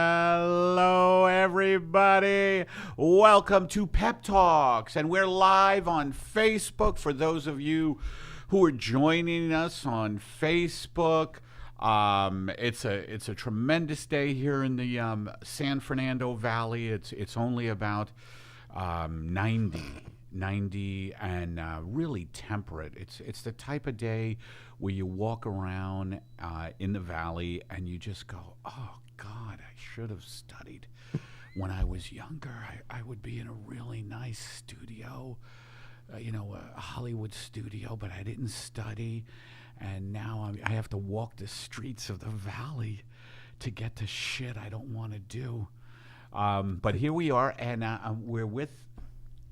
Hello, everybody. Welcome to Pep Talks, and we're live on Facebook. For those of you who are joining us on Facebook, it's a tremendous day here in the San Fernando Valley. It's only about 90 and really temperate. It's the type of day where you walk around in the valley and you just go, oh God, I should have studied when I was younger. I would be in a really nice studio, a Hollywood studio, but I didn't study, and now I have to walk the streets of the valley to get to shit I don't want to do. But here we are, and we're with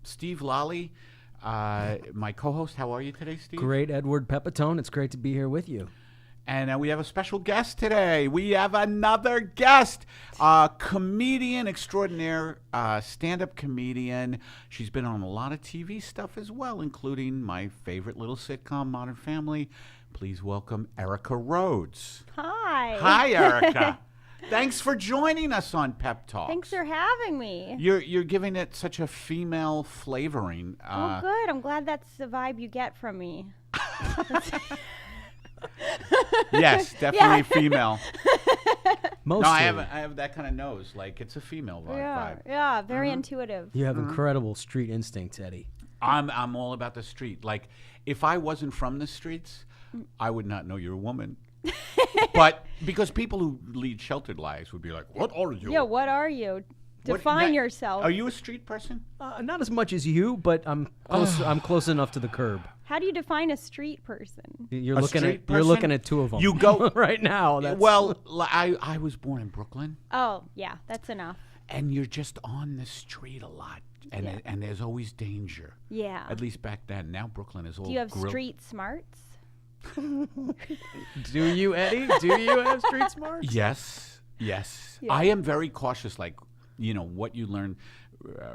Steve Lally, my co-host. How are you today, Steve? Great, Edward Pepitone. It's great to be here with you. And we have a special guest today. We have another guest, comedian extraordinaire, stand-up comedian. She's been on a lot of TV stuff as well, including my favorite little sitcom, Modern Family. Please welcome Erica Rhodes. Hi. Hi, Erica. Thanks for joining us on Pep Talks. Thanks for having me. You're giving it such a female flavoring. Oh, good. I'm glad that's the vibe you get from me. Yes, definitely female. Mostly. No, I have that kind of nose. Like, it's a female vibe. Yeah, very intuitive. You have incredible street instincts, Eddie. I'm all about the street. Like, if I wasn't from the streets, I would not know you're a woman. But because people who lead sheltered lives would be like, what are you? Yeah, what are you? Define yourself. Are you a street person? Not as much as you, but I'm close. I'm close enough to the curb. How do you define a street person? You're A looking street at you're person? looking at two of them. You go right now. That's Well, I was born in Brooklyn, Oh, yeah, that's enough. and you're just on the street a lot, and Yeah. and there's always danger. Yeah. At least back then. Now Brooklyn is all. Do you have street smarts? Do you, Eddie? Do you have street smarts? Yes. Yeah. I am very cautious. Like, what you learn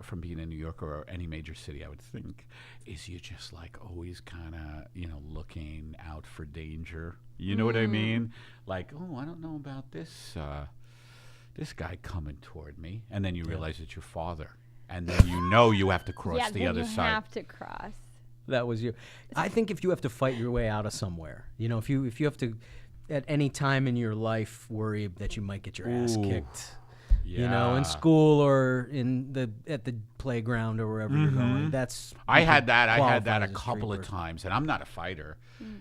from being in New York or any major city, I would think, is you just like always kind of, looking out for danger. You know what I mean? Like, oh, I don't know about this guy coming toward me. And then you realize it's your father. And then you have to cross the other side. Yeah, you have to cross. That was you. I think if you have to fight your way out of somewhere, if you have to, at any time in your life, worry that you might get your ass kicked. Yeah. In school or at the playground or wherever you're going. That's I had that qualify a as a couple street of person. times, and I'm not a fighter.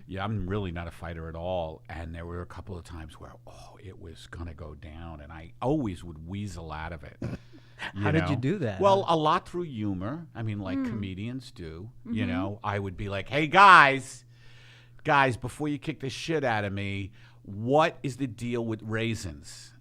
Yeah, I'm really not a fighter at all. And there were a couple of times where, it was gonna go down, and I always would weasel out of it. How did you do that? Well, a lot through humor. I mean, like comedians do. I would be like, "Hey guys, before you kick the shit out of me, what is the deal with raisins?"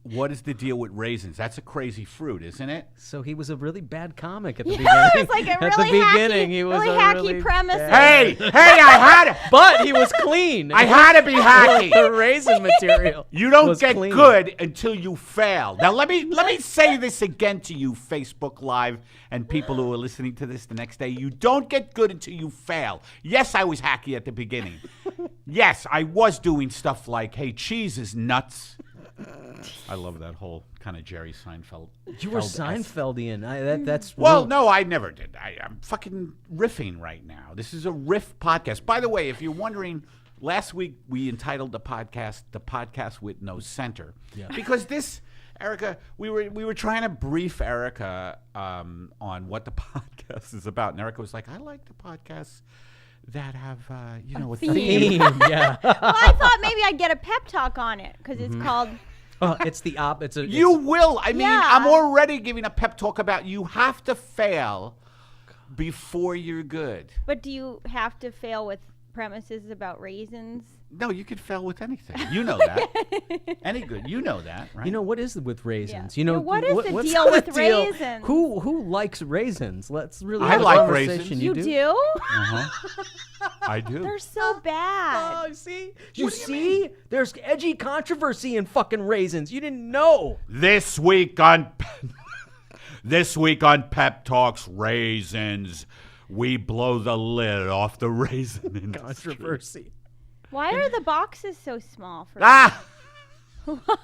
What is the deal with raisins? That's a crazy fruit, isn't it? So he was a really bad comic at the Yeah, beginning. it's like a at really the beginning, he was really a hacky really premise. bad- Hey, I had it. But he was clean. I had to be hacky. The raisin material. You don't was get clean. good until you fail. Now let me say this again to you, Facebook Live, and people who are listening to this the next day. You don't get good until you fail. Yes, I was hacky at the beginning. Yes, I was doing stuff like, "Hey, cheese is nuts." I love that whole kind of Jerry Seinfeld. You were Seinfeldian. That's Well, real- no, I never did. I'm fucking riffing right now. This is a riff podcast. By the way, if you're wondering, last week we entitled the podcast with no center. Yeah. Because this, Erica, we were trying to brief Erica on what the podcast is about. And Erica was like, "I like the podcasts that have, a theme." Yeah. Well, I thought maybe I'd get a pep talk on it because it's called. It's the op. You will. I mean, Yeah. I'm already giving a pep talk about you have to fail before you're good. But do you have to fail with premises about raisins? No, you could fail with anything. You know that. Any good. You know that, right? What is it with raisins? Yeah. What is the what's deal the with deal? raisins? Who likes raisins? Let's really I have a like conversation. raisins. You do? I do. They're so bad. Oh, see? You see? There's edgy controversy in fucking raisins. You didn't know. This week on Pep Talks Raisins, we blow the lid off the raisin industry. Controversy. Why are the boxes so small for Ah!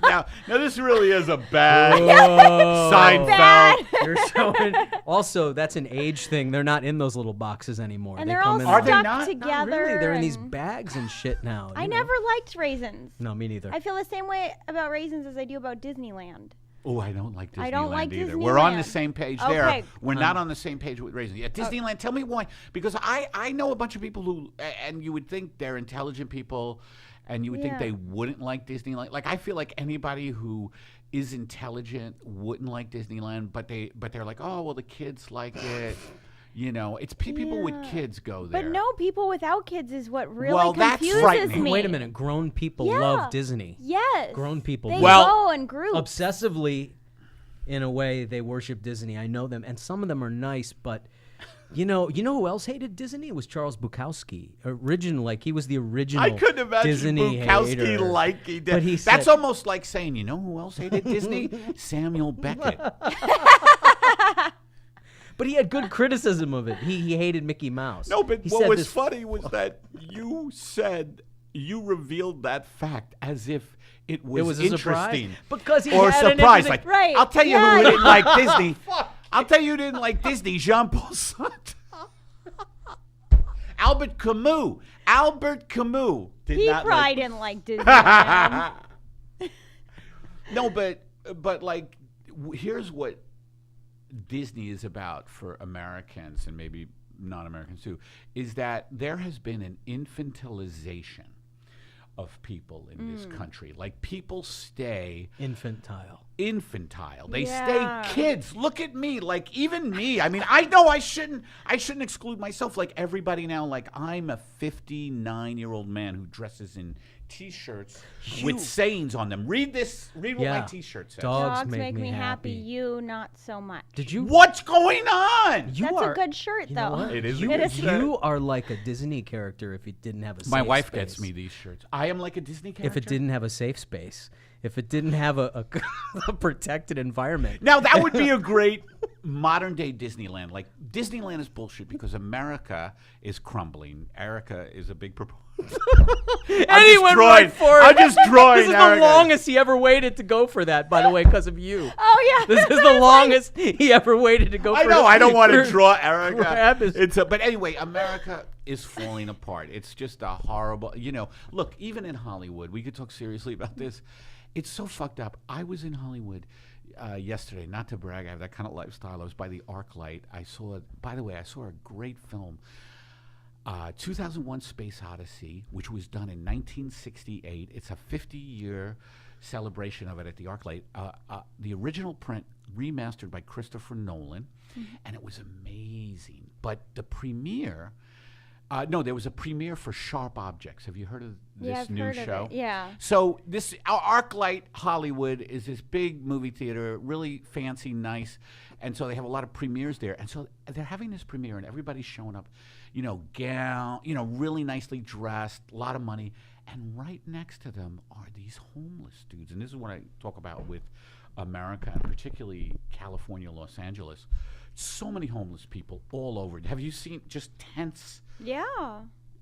Now this really is a bad Whoa. Seinfeld. You're showing. Also, that's an age thing. They're not in those little boxes anymore. And they they're come all in Are stuck they like- not? together. Not really. They're in these and- bags and shit now. I you know. never liked raisins. No, me neither. I feel the same way about raisins as I do about Disneyland. Oh, I don't like Disneyland I don't like either. We're on the Disneyland. same page there. Okay. We're not on the same page with raisins. Yeah, Disneyland. Tell me why. Because I know a bunch of people who, and you would think they're intelligent people, and you would think Yeah. they wouldn't like Disneyland. Like I feel like anybody who is intelligent wouldn't like Disneyland, but they're like, oh well, the kids like it. You know, it's people with Yeah. kids go there. But no, people without kids is what really Well, that's confuses frightening. me. Wait a minute. Grown people Yeah. love Disney. Yes. Grown people They love Well- go in groups. obsessively. In a way, they worship Disney. I know them, and some of them are nice, but you know who else hated Disney? It was Charles Bukowski. He was the original. I couldn't imagine Disney Bukowski hater. liking But he That's said- almost like saying, you know who else hated Disney? Samuel Beckett. But he had good criticism of it. He hated Mickey Mouse. No, but He what said was this- funny was that you revealed that fact as if it was a surprise? interesting. Because he or had an surprise. interesting- Like, Right, I'll tell you yeah. who didn't like Disney. I'll tell you who didn't like Disney. Jean-Paul Sartre. Albert Camus. Albert Camus did he not probably like. didn't like Disneyland. No, but like, here's what Disney is about for Americans and maybe non-Americans too, is that there has been an infantilization of people in this country. Like people stay infantile. They Yeah. stay kids. Look at me. Like even me. I mean, I know I shouldn't exclude myself. Like everybody now, like I'm a 59-year-old man who dresses in T-shirts with sayings on them. Read what Yeah. my T-shirt says. Dogs make me happy. happy. You not so much. Did you? What's going on? You That's are, a good shirt, you know though. what? It is a You, good shirt. you are like a Disney character if it didn't have a My safe wife space. gets me these shirts. I am like a Disney character. If it didn't have a safe space. If it didn't have a protected environment. Now that would be a great modern day Disneyland. Like Disneyland is bullshit because America is crumbling. Erica is a big proponent. And he went right for it. I'm just drawing. This is the Erica. longest he ever waited to go for that, by the way, because of you. Oh yeah. This is the longest he ever waited to go I for know. it. I don't want to For- draw Erica. grab his- But anyway, America is falling apart. It's just a horrible. Look, even in Hollywood, we could talk seriously about this. It's so fucked up. I was in Hollywood yesterday. Not to brag, I have that kind of lifestyle. I was by the ArcLight. By the way, I saw a great film. 2001 Space Odyssey, which was done in 1968. It's a 50-year celebration of it at the ArcLight. The original print remastered by Christopher Nolan, and it was amazing. But the premiere, there was a premiere for Sharp Objects. Have you heard of this Yeah, I've new heard of show? it, yeah. So this ArcLight Hollywood is this big movie theater, really fancy, nice, and so they have a lot of premieres there. And so they're having this premiere, and everybody's showing up, gown, really nicely dressed, a lot of money, and right next to them are these homeless dudes. And this is what I talk about with America, and particularly California, Los Angeles. So many homeless people all over. Have you seen just tents? Yeah.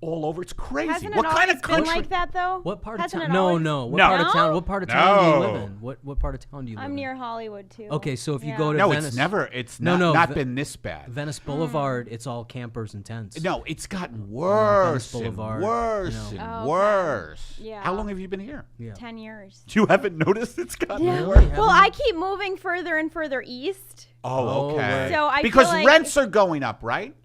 All over. It's crazy. Hasn't What it kind always of country? been like that though? What part Hasn't of it town? always- No. What No. part of town? No? What part of town do you live No. in? What part of town do you live in? I'm near Hollywood too. Okay, so if you Yeah. go to No, Venice, it's never. It's No, not no, been this bad. Venice Boulevard, it's all campers and tents. No, it's gotten worse Venice and Boulevard, worse you know. and Oh, okay. worse. Yeah. How long have you been here? Yeah. 10 years. You haven't noticed it's gotten Yeah. worse? Really? Well, I keep moving further and further east. Oh, okay. right. So I feel because like- rents are going up, right?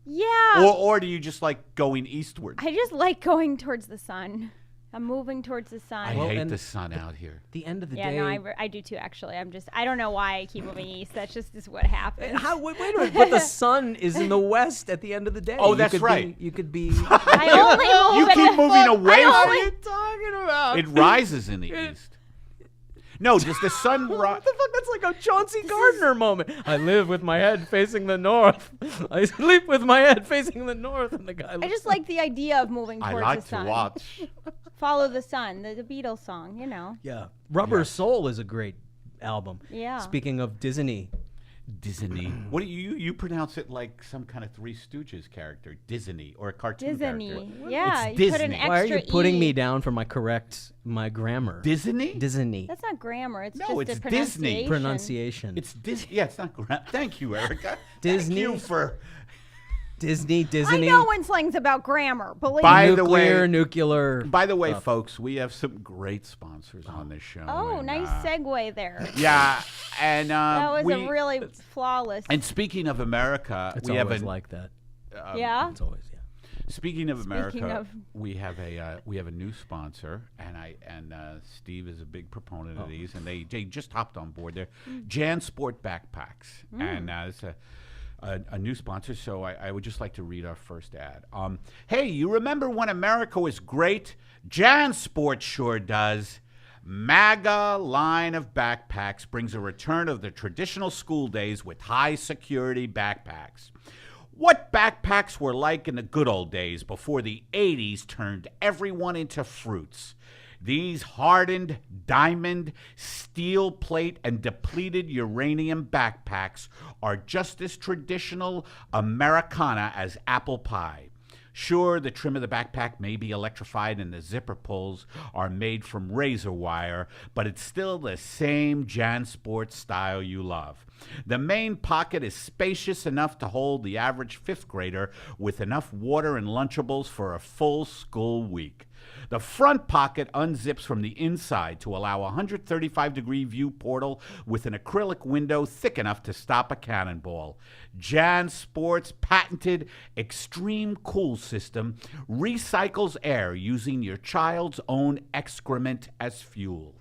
Yeah. Or do you just like going eastward? I just like going towards the sun. I'm moving towards the sun. I Well, hate and- the sun out here. The end of the yeah, day. no, I do too, actually. I don't know why I keep moving east. That's just is what happens. Wait a minute, but the sun is in the west at the end of the day. Oh, You that's could right. you could be. I only move You in keep the moving away I from only- it. talking about? It rises in the east. No, does the sun What rise? the fuck? That's like a Chauncey Gardner moment. I live with my head facing the north. I sleep with my head facing the north, and the guy. I just like the idea of moving I towards like the to sun. watch. Follow the sun, the Beatles song, Yeah, Rubber Yes. Soul is a great album. Yeah. Speaking of Disney, Disney. What do you pronounce it like some kind of Three Stooges character? Disney or a cartoon character. Disney. Yeah, It's you put an Disney. extra Why are you putting E. me down for my grammar? Disney? Disney. That's not grammar. It's No, just it's a Disney. pronunciation. Pronunciation. It's Disney. Yeah, it's not. Thank you, Erica. Disney. Thank you for. Disney. I know when slang's about grammar. Believe By me. the way- nuclear. By the way, folks, we have some great sponsors on this show. Oh, and, nice segue there. Yeah, and That was we, a really flawless. And speaking of America, It's we have always a. like that. Yeah. It's always Speaking of America, Speaking of- we have a new sponsor, and Steve is a big proponent of these, and they just hopped on board. They're JanSport backpacks, and it's a new sponsor. So I would just like to read our first ad. Hey, you remember when America was great? JanSport sure does. MAGA line of backpacks brings a return of the traditional school days with high security backpacks. What backpacks were like in the good old days before the 80s turned everyone into fruits. These hardened diamond, steel plate, and depleted uranium backpacks are just as traditional Americana as apple pie. Sure, the trim of the backpack may be electrified and the zipper pulls are made from razor wire, but it's still the same JanSport style you love. The main pocket is spacious enough to hold the average fifth grader with enough water and Lunchables for a full school week. The front pocket unzips from the inside to allow a 135-degree view portal with an acrylic window thick enough to stop a cannonball. JanSport's patented Extreme Cool system recycles air using your child's own excrement as fuel.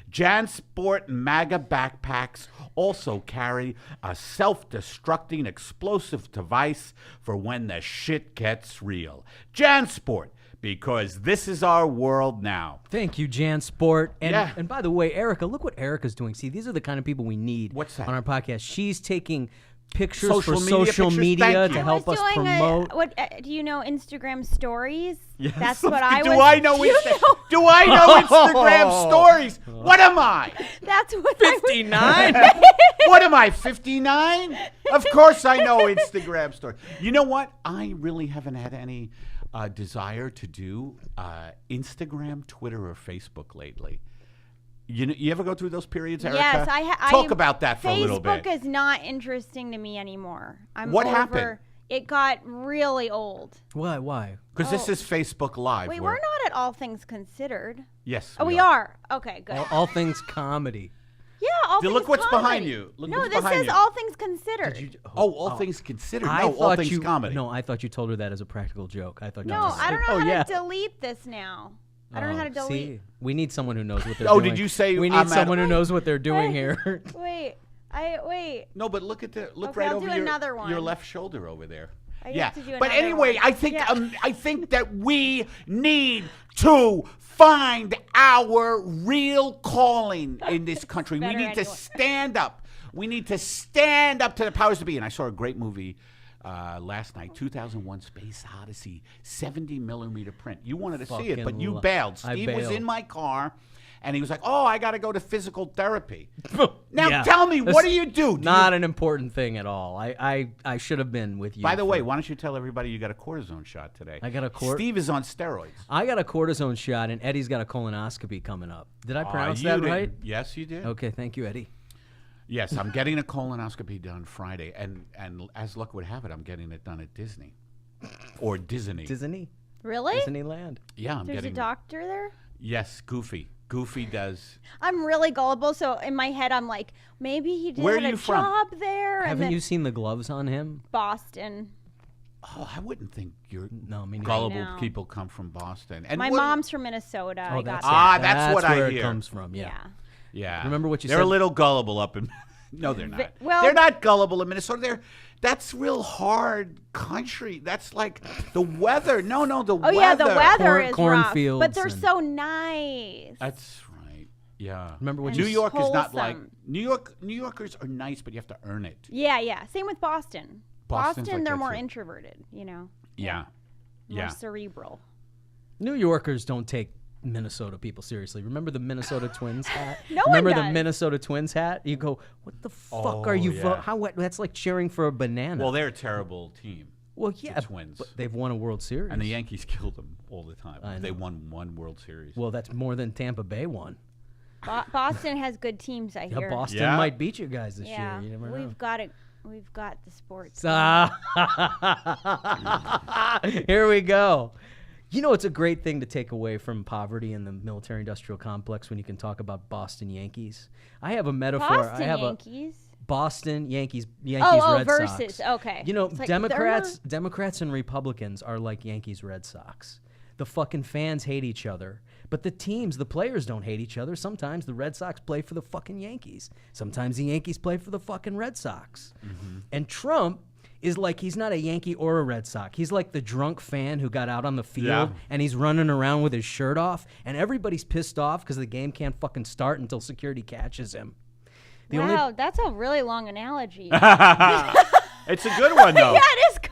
JanSport MAGA backpacks also carry a self-destructing explosive device for when the shit gets real. JanSport, because this is our world now. Thank you, JanSport. And, Yeah. and by the way, Erica, look what Erica's doing. See, these are the kind of people we need What's that? on our podcast. She's taking pictures Social for media social pictures? media Thank to you. help us promote. Do you know Instagram stories? Yes. That's what I Do was. I know you Insta- Do I know Instagram stories? What am I? That's what I was. 59? What am I, 59? Of course I know Instagram stories. You know what? I really haven't had any desire to do Instagram, Twitter, or Facebook lately. You ever go through those periods, Erica? Yes, Talk about that for a little bit. Facebook is not interesting to me anymore. What happened? It got really old. Why? Because this is Facebook Live. Wait, where- we're not at All Things Considered. Yes. Oh, we are. Okay, good. All things comedy. Yeah, All Dude, Things look what's Comedy. behind you. Look no, what's this behind says you. All Things Considered. All things considered. I No, all thought things you, comedy. No, I thought you told her that as a practical joke. I thought you No, just I don't know oh, how yeah. to delete this now. I don't know how to delete. See, we need someone who knows what they're Oh, doing. did you say we I'm need at- someone who knows what they're doing here? Wait. No, but look at the Okay, right I'll over do another one. your left shoulder over there. I Yeah, have to do but another anyway, one. I think Yeah. I think that we need to find our real calling in this country. We Better need to anyway. stand up. We need to stand up to the powers that be. And I saw a great movie last night, 2001: Space Odyssey, 70mm print. You wanted to see it, but you Fucking bailed. I Steve was bailed. in my car. And he was like, "Oh, I got to go to physical therapy." Now Yeah. tell me, That's what do you do? Not an important thing at all. I should have been with you. By the way, for- why don't you tell everybody you got a cortisone shot today? I got a Steve is on steroids. I got a cortisone shot, and Eddie's got a colonoscopy coming up. Did I pronounce You that did. right? Yes, you did. Okay, thank you, Eddie. Yes, I'm getting a colonoscopy done Friday, and as luck would have it, I'm getting it done at Disney or Disney. Disney? Really? Disneyland. Yeah, I'm There's a getting. doctor there? Yes, Goofy. Goofy does. I'm really gullible, so in my head I'm like, maybe he did Where are have a you from? job there. and Haven't then you seen the gloves on him? Boston. Oh, I wouldn't think your No, me neither. gullible know. people come from Boston. And My what- mom's from Minnesota. I got that's that. Ah, that's what I where hear. it comes from. Yeah. Yeah. Yeah. Remember what you They're said? a little gullible up in. No, they're not. well- they're not gullible in Minnesota. That's real hard country. That's like the weather. No, the Oh weather. yeah, the weather is rough, cornfields but they're and- so nice. That's right. Yeah. Remember what And you New York is not like wholesome. New York. New Yorkers are nice, but you have to earn it. Yeah. Same with Boston. Boston's like they're that more too. introverted. You know. Yeah. More Yeah. cerebral. New Yorkers don't take Minnesota people, seriously. Remember the Minnesota Twins hat? No one Remember the does. Minnesota Twins hat? You go, what the fuck are you? yeah. That's like cheering for a banana. Well, they're a terrible team. Well, yeah, Twins. but they've won a World Series. And the Yankees killed them all the time. I They know. won one World Series. Well, that's more than Tampa Bay won. Boston has good teams, I Yeah, hear. Boston Yeah. might beat you guys this Yeah, year. You never know. we've got it. We've got the sports. Here we go. You know, it's a great thing to take away from poverty in the military-industrial complex when you can talk about Boston Yankees. I have a metaphor. Boston I have Yankees. Boston Yankees Oh, Red versus. Sox. Okay. You know, It's like, Democrats and Republicans are like Yankees Red Sox. The fucking fans hate each other, but the teams, the players don't hate each other. Sometimes the Red Sox play for the fucking Yankees. Sometimes the Yankees play for the fucking Red Sox. And Trump is like, he's not a Yankee or a Red Sox. He's like the drunk fan who got out on the field and he's running around with his shirt off, and everybody's pissed off because the game can't fucking start until security catches him. Wow, that's a really long analogy. It's a good one, though. Yeah, it is good.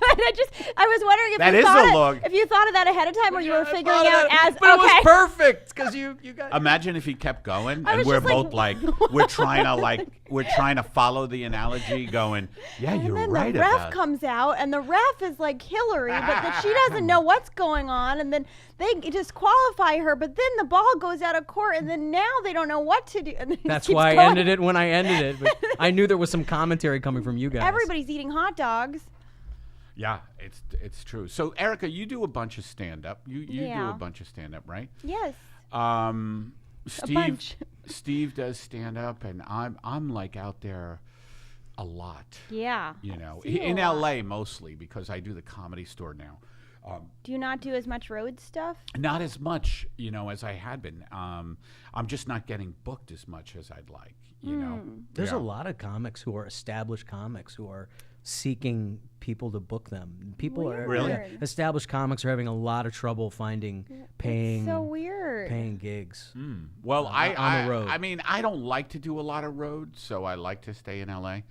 I was wondering if That you is thought a log. if you thought of that ahead of time, or you were figuring out as But it was okay. perfect because you got. Imagine if he kept going, and was we're just like, both like, we're trying to follow the analogy, going, yeah, And you're then right the ref about it. comes out, and the ref is like Hillary, but that she doesn't know what's going on, and then they disqualify her, but then the ball goes out of court, and then now they don't know what to do. And then it That's keeps why I going. ended it when I ended it. But I knew there was some commentary coming from you guys. Everybody's eating hot dogs. Yeah, it's true. So, Erica, you do a bunch of stand-up. You do Yeah. a bunch of stand-up, right? Yes. Steve does stand-up, and I'm like out there a lot. Yeah. You know, See you in a lot. LA mostly, because I do the Comedy Store now. Do you not do as much road stuff? Not as much, you know, as I had been. I'm just not getting booked as much as I'd like, you know. There's Yeah. a lot of comics who are established comics who are seeking people to book them. People are Really? yeah, established comics are having a lot of trouble finding paying So weird. paying gigs. Well, on the road. I mean, I don't like to do a lot of road, so I like to stay in LA.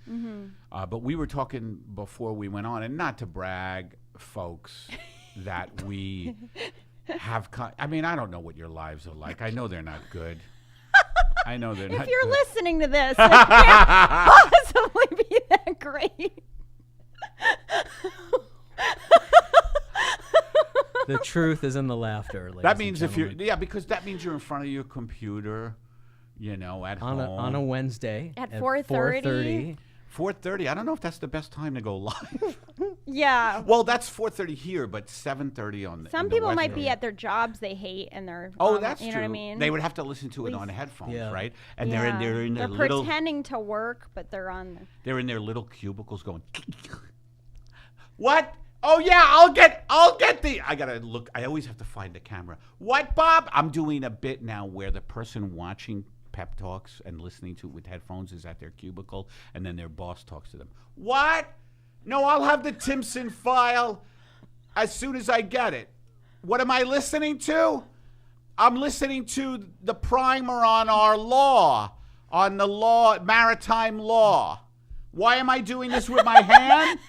But we were talking before we went on, and not to brag, folks, that we have. I mean, I don't know what your lives are like. I know they're not good. I know they're not. If you're good. listening to this, it can't possibly be that great. The truth is in the laughter. Ladies That means and if you're, gentlemen. because that means you're in front of your computer, you know, at on home. a Wednesday At 4:30. 4:30. I don't know if that's the best time to go live. Yeah. Well, that's 4:30 here, but 7:30 on the. Some in the people West might be Coast. at their jobs they hate, and they're Oh, on- that's you true. know what I mean. They would have to listen to it Least- on headphones, Yeah. right? And Yeah. they're in their They're little pretending to work, but they're on. they're in their little cubicles going. What? Oh yeah, I'll get the. I gotta look. I always have to find the camera. What, Bob? I'm doing a bit now where the person watching pep talks and listening to it with headphones is at their cubicle, and then their boss talks to them. What? No, I'll have the Timpson file as soon as I get it. What am I listening to? I'm listening to the primer on our law, on the law, maritime law. Why am I doing this with my hand?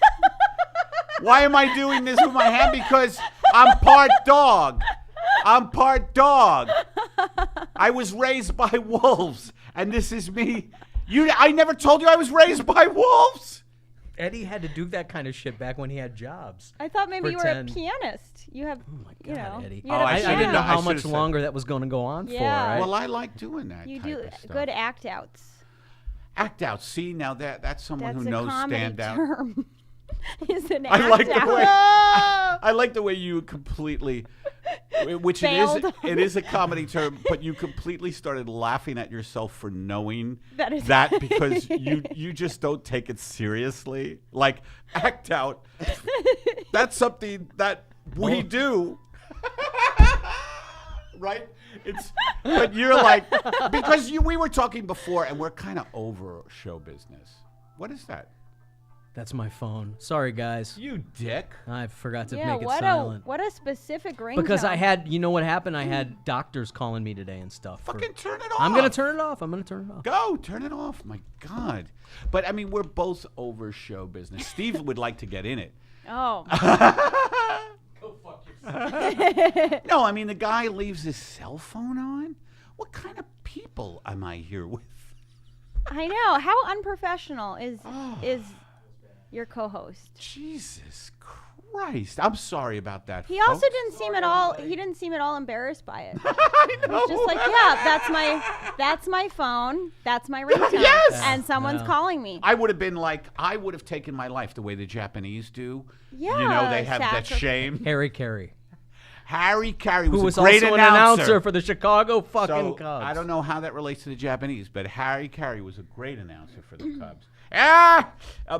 Why am I doing this with my hand? Because I'm part dog. I'm part dog. I was raised by wolves, and this is me. I never told you I was raised by wolves. Eddie had to do that kind of shit back when he had jobs. I thought maybe you were a Pretend. pianist. You have. Oh my God, you know, Eddie! you had a I I should've didn't know known. how I much should've said- longer that was going to go on for. Yeah. Right? Well, I like doing that. You type do of stuff. good act outs. Act out. See, now that's someone That's who a knows comedy stand out. term. Is an I act like the out. way Oh! I like the way you completely, which Failed. it is a comedy term, but you completely started laughing at yourself for knowing That is- that because you just don't take it seriously. Like act out. That's something that we do. Right? But you're like, because we were talking before and we're kind of over show business. What is that? That's my phone. Sorry, guys. You dick. I forgot to Yeah, make it what silent. a specific ringtone. Because I had, you know what happened? I had doctors calling me today and stuff. Fucking turn it off. I'm gonna turn it off. Go, turn it off. My God. But I mean, we're both over show business. Steve would like to get in it. Oh. Go fuck No, I mean, the guy leaves his cell phone on. What kind of people am I here with? I know. How unprofessional is your co-host? Jesus Christ! I'm sorry about that. He also folks. didn't seem at all. He didn't seem at all embarrassed by it. I know. He's just like, yeah, that's my phone. That's my ringtone. Yes! And someone's calling me. I would have been like, I would have taken my life the way the Japanese do. Yeah. You know, they have that shame. Harry Carey, Harry Carey who was was a great also an announcer. announcer for the Chicago fucking So, Cubs. I don't know how that relates to the Japanese, but Harry Carey was a great announcer for the Cubs.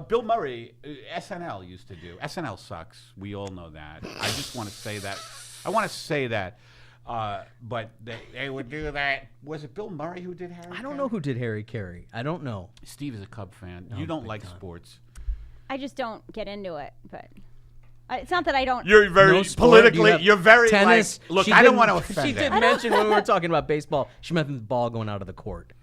Bill Murray, SNL used to do. SNL sucks. We all know that. I just want to say that. I want to say that. But they would do that. Was it Bill Murray who did Harry I Carey? don't know who did Harry Carey. I don't know. Steve is a Cub fan. You don't like sports. I just don't get into it, but it's not that I don't. You're very No sport. politically. You have You're very tennis. like. Look, She I don't didn't- want to offend She did them. mention when we were talking about baseball, she meant the ball going out of the court.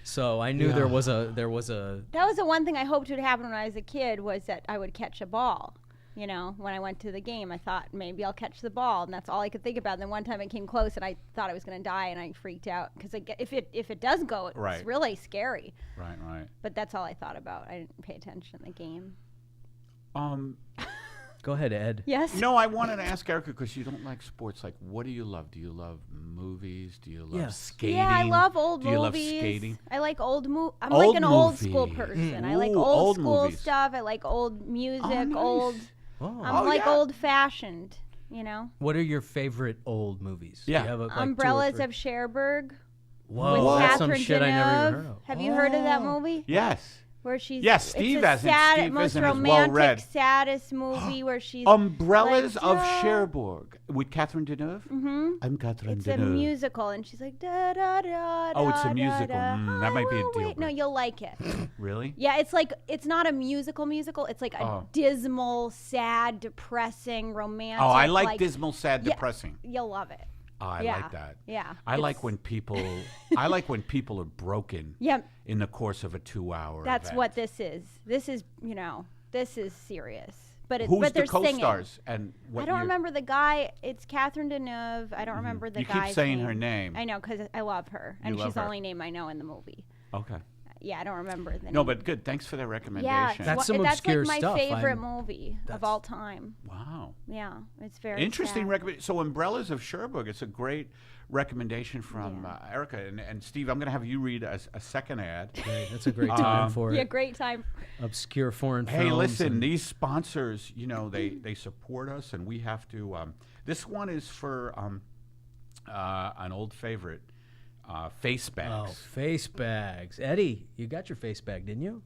So I knew there was a. That was the one thing I hoped would happen when I was a kid, was that I would catch a ball. You know, when I went to the game, I thought maybe I'll catch the ball, and that's all I could think about. And then one time it came close, and I thought I was going to die, and I freaked out because if it does go, it's Right. really scary. Right. But that's all I thought about. I didn't pay attention in the game. Go ahead, Ed. Yes. No, I wanted to ask Erica because you don't like sports. Like, what do you love? Do you love movies? Do you love Yes. skating? Yeah, I love old Do you love movies. skating? I like old I'm Old like an old school movie. person. I like Ooh, old old school movies. stuff. I like old music. Nice. Old. Oh. I'm like old fashioned. You know. What are your favorite old movies? Yeah. Do you have like 2 or Umbrellas 3? of Cherbourg Whoa, with that's some Catherine shit I never even Deneuve. heard of. Have you heard of that movie? Yes. Where she's Yes, Steve it's a hasn't. sad, Steve most isn't as romantic, well-read. saddest movie where she's Umbrellas like, of "Da." Cherbourg with Catherine Deneuve. Mm-hmm. I'm Catherine It's Deneuve. a musical, and she's like da da da. Oh, it's a da, musical. da, That might be a I will deal wait. No, breaker. you'll like it. Really? Yeah, it's like it's not a musical. It's like a dismal, sad, depressing, romantic. Oh, I like dismal, sad, Yeah. depressing. You'll love it. Oh, I Yeah. like that. Yeah. I like when people. I like when people are broken. Yeah, In the course of a 2-hour. that's event. what this is. This is this is serious. But it's Who's but the they're singing. co-stars and what I don't year? remember the guy. It's Catherine Deneuve. I don't remember the You guy's keep saying name. her name. I know because I love her, and You love she's the her. only name I know in the movie. Okay. Yeah, I don't remember the name. No, but good. Thanks for that yeah, recommendation. That's some that's obscure like my stuff. favorite I'm- movie of all time. Wow. Yeah, it's very Interesting sad. recommendation. So, Umbrellas of Cherbourg. It's a great recommendation from Erica. And Steve, I'm going to have you read a second ad. Great, that's a great time for Yeah, it. great time. Obscure foreign Hey, films. listen, and- these sponsors, they support us, and we have to. This one is for an old favorite, FaceBags. Oh, FaceBags. Eddie, you got your face bag, didn't you?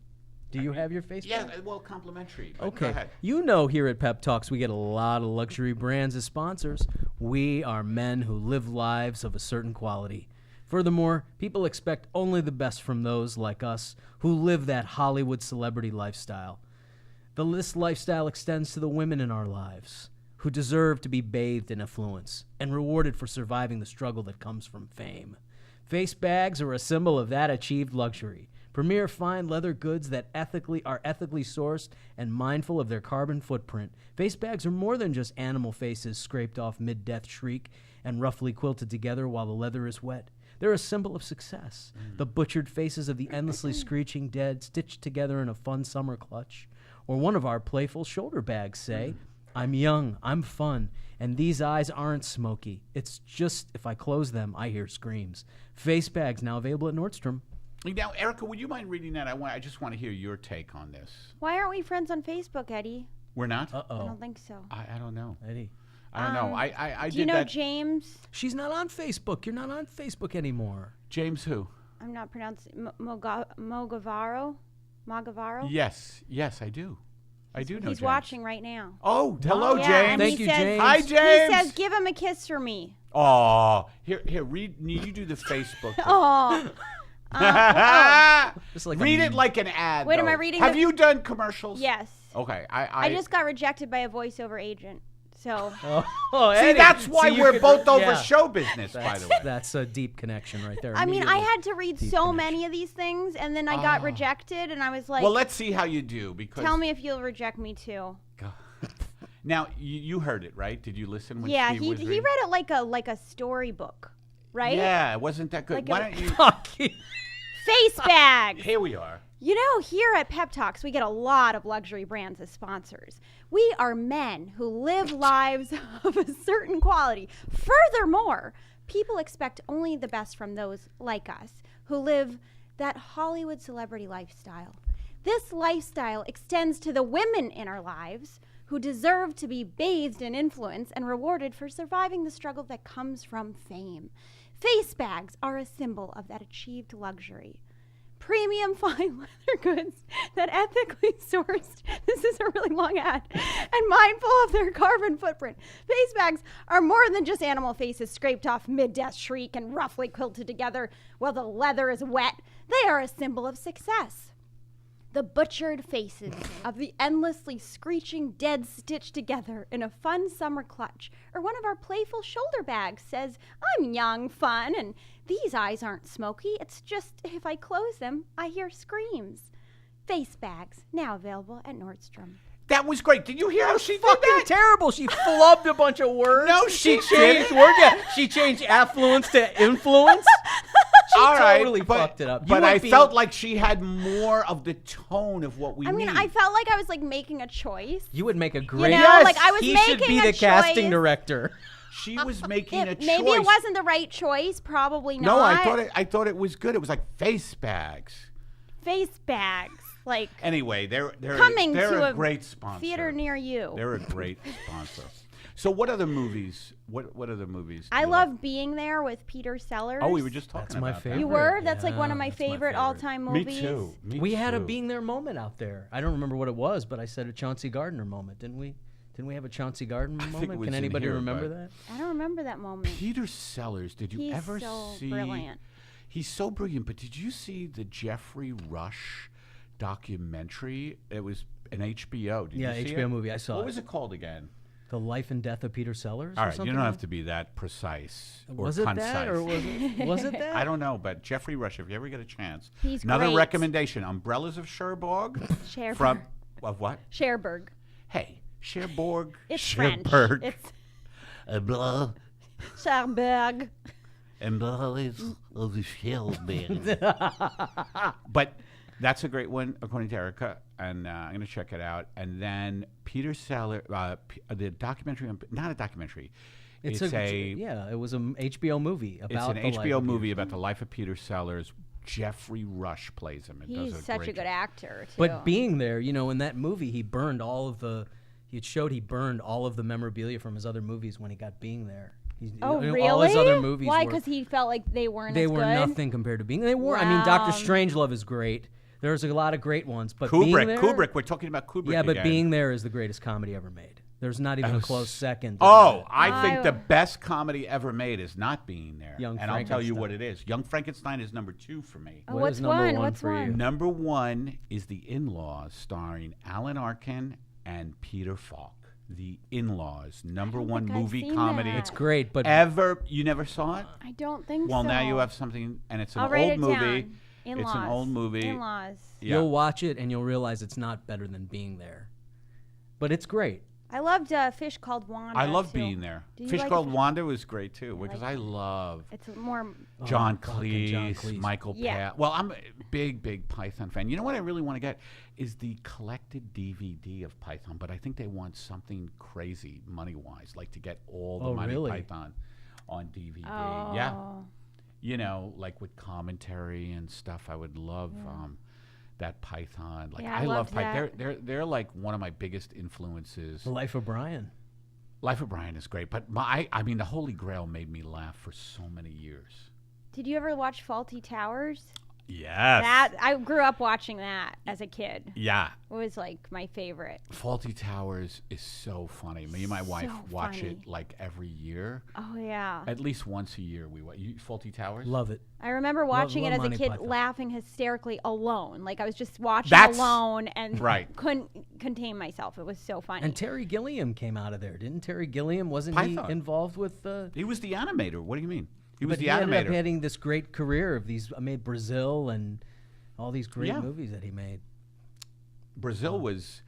Do you have your face Yeah, bag? well, complimentary. But Okay. Go ahead. You know, here at Pep Talks, we get a lot of luxury brands as sponsors. We are men who live lives of a certain quality. Furthermore, people expect only the best from those like us who live that Hollywood celebrity lifestyle. This lifestyle extends to the women in our lives who deserve to be bathed in affluence and rewarded for surviving the struggle that comes from fame. Face bags are a symbol of that achieved luxury. Premier fine leather goods that are ethically sourced and mindful of their carbon footprint. Face bags are more than just animal faces scraped off mid-death shriek and roughly quilted together while the leather is wet. They're a symbol of success. The butchered faces of the endlessly screeching dead stitched together in a fun summer clutch. Or one of our playful shoulder bags say, I'm young, I'm fun, and these eyes aren't smoky. It's just if I close them, I hear screams. Face bags now available at Nordstrom. Now, Erica, would you mind reading that? I just want to hear your take on this. Why aren't we friends on Facebook, Eddie? We're not? I Uh-oh. don't think so. I don't know. Eddie. I don't know. I Do you did know that. James? She's not on Facebook. You're not on Facebook anymore. James who? I'm not pronouncing Mogavaro. Mogavaro. Yes, I do. I do know He's James. watching right now. Oh, hello, Yeah, James. and Thank he you, says- James. Hi, He James. says, "Give him a kiss for me." Oh, here, read. You do the Facebook. thing. Oh. Just like Read a- it like an ad. Wait, am though. I reading Have the- you done commercials? Yes. Okay, I just got rejected by a voiceover agent. So Oh, see. Eddie. That's why See, you we're could- both over yeah. show business, by the way. That's a deep connection right there. I mean, I Immediately. had to read so many of these things, and then I got rejected, and I was like, Well, let's see how you do because "Tell me if you'll reject me too." Now you heard it, right? Did you listen when Yeah, Steve he was read reading? it like a storybook, right? Yeah, it wasn't that good. Like Why a- don't you? Fuck you. FaceBags. Here we are. You know, here at Pep Talks, we get a lot of luxury brands as sponsors. We are men who live lives of a certain quality. Furthermore, people expect only the best from those like us who live that Hollywood celebrity lifestyle. This lifestyle extends to the women in our lives who deserve to be bathed in influence and rewarded for surviving the struggle that comes from fame. Face bags are a symbol of that achieved luxury. Premium fine leather goods that ethically sourced, this is a really long ad, and mindful of their carbon footprint. Face bags are more than just animal faces scraped off mid-death shriek and roughly quilted together while the leather is wet. They are a symbol of success. The butchered faces of the endlessly screeching dead stitched together in a fun summer clutch. Or one of our playful shoulder bags says, I'm young, fun, and these eyes aren't smoky. It's just if I close them, I hear screams. Face bags, now available at Nordstrom. That was great. Did you hear how she did Fucking that? terrible. She flubbed a bunch of words. No, she she changed didn't. words. Yeah, she changed affluence to influence. She All right, totally but, fucked it up. You But were I being- felt like she had more of the tone of what we I mean, need. I felt like I was like making a choice. you would make a great. know, Yes. like I was he making should be a the casting choice. director. She was making a choice. Maybe it wasn't the right choice. Probably not. No, I thought it was good. It was like face bags. Face bags, like Anyway, they're coming they're to a great sponsor. theater near you. They're a great sponsor. So what other movies? What other movies? do I you love like? Being There with Peter Sellers. Oh, we were just talking That's about my that. favorite. You were? That's like one Yeah, of my that's my favorite favorite. all-time Me movies. too. Me We had a too. being there moment out there. I don't remember what it was, but I said a Chauncey Gardner moment, didn't we? Didn't we have a Chauncey Gardner think it moment? was Can in anybody here, remember but- that? I don't remember that moment. Peter Sellers. Did you He's ever so see? brilliant. He's so brilliant. But did you see the Jeffrey Rush documentary? It was an HBO. Did Yeah, you see HBO it? movie. I saw What it. was it called again? The Life and Death of Peter Sellers. All or right, you something don't like have to be that precise or Was it concise. that or was it? Was it that? I don't know, but Jeffrey Rush, if you ever get a chance, He's another great. recommendation: Umbrellas of Cherbourg. Cherbourg. From of what? Cherbourg. Hey, Cherbourg. It's Cherbourg. French. It's Umbrellas Cherbourg. of Cherbourg. But that's a great one, according to Erica, and I'm going to check it out. And then Peter Sellers, the documentary, not a documentary. It's a yeah. It was an HBO movie It's about an the life HBO of movie Peter. about the life of Peter Sellers. Jeffrey Rush plays him. And He's does a such great a good job. actor, too. But being there, you know, in that movie, he burned all of the. It showed he burned all of the memorabilia from his other movies when he got being there. Oh, really? All his other movies Why? were Because he felt like they weren't they as were good? nothing compared to being. They were. I mean, Doctor Wow. Strangelove is great. There's a lot of great ones, but being Kubrick. there, Kubrick. We're talking about Kubrick. Yeah, but again. Being There is the greatest comedy ever made. There's not even a close second. to Oh, that. I think I- the best comedy ever made is not Being There. Young and I'll tell you Frankenstein. what it is. Young Frankenstein is number 2 for me. Oh, What what's is number one? one What's for you? one? Number 1 is The In-Laws, starring Alan Arkin and Peter Falk. The In-Laws, number don't 1 think I've movie seen comedy that. It's great, but ever. You never saw it? I don't think Well, so. now you have something, and it's an I'll write old it movie. down. In-laws. It's an old movie. In-laws. Yeah. you'll watch it and you'll realize it's not better than Being There. But it's great. I loved Fish Called Wanda. I love too. Being There. Do you Fish like Called Fish- Wanda was great too, because like I love It's more. John fucking John Cleese, Cleese. Michael Yeah. Pat. Well, I'm a big Python fan. You know what I really want to get is the collected DVD of Python, but I think they want something crazy money-wise, like to get all the Oh, Monty really? Python on DVD. Oh. Yeah. You know, like with commentary and stuff. I would love that Python. Like Yeah, I I love loved Python. that. They're like one of my biggest influences. The Life of Brian. Life of Brian is great, but I mean, the Holy Grail made me laugh for so many years. Did you ever watch Faulty Towers? Yes. That I grew up watching that as a kid. Yeah. It was like my favorite. Faulty Towers is so funny. Me and my wife So watch funny. it like every year. Oh yeah. At least once a year we watch. Faulty Towers? Love it. I remember watching love it as a Monty kid, Python. laughing hysterically alone. Like I was just watching That's- alone and right. couldn't contain myself. It was so funny. And Terry Gilliam came out of there, didn't Terry Gilliam? Wasn't Python. he involved with? He was the animator. What do you mean? He was But the he ended up animator. having this great career of these. Made Brazil and all these great Yeah. movies that he made. Brazil was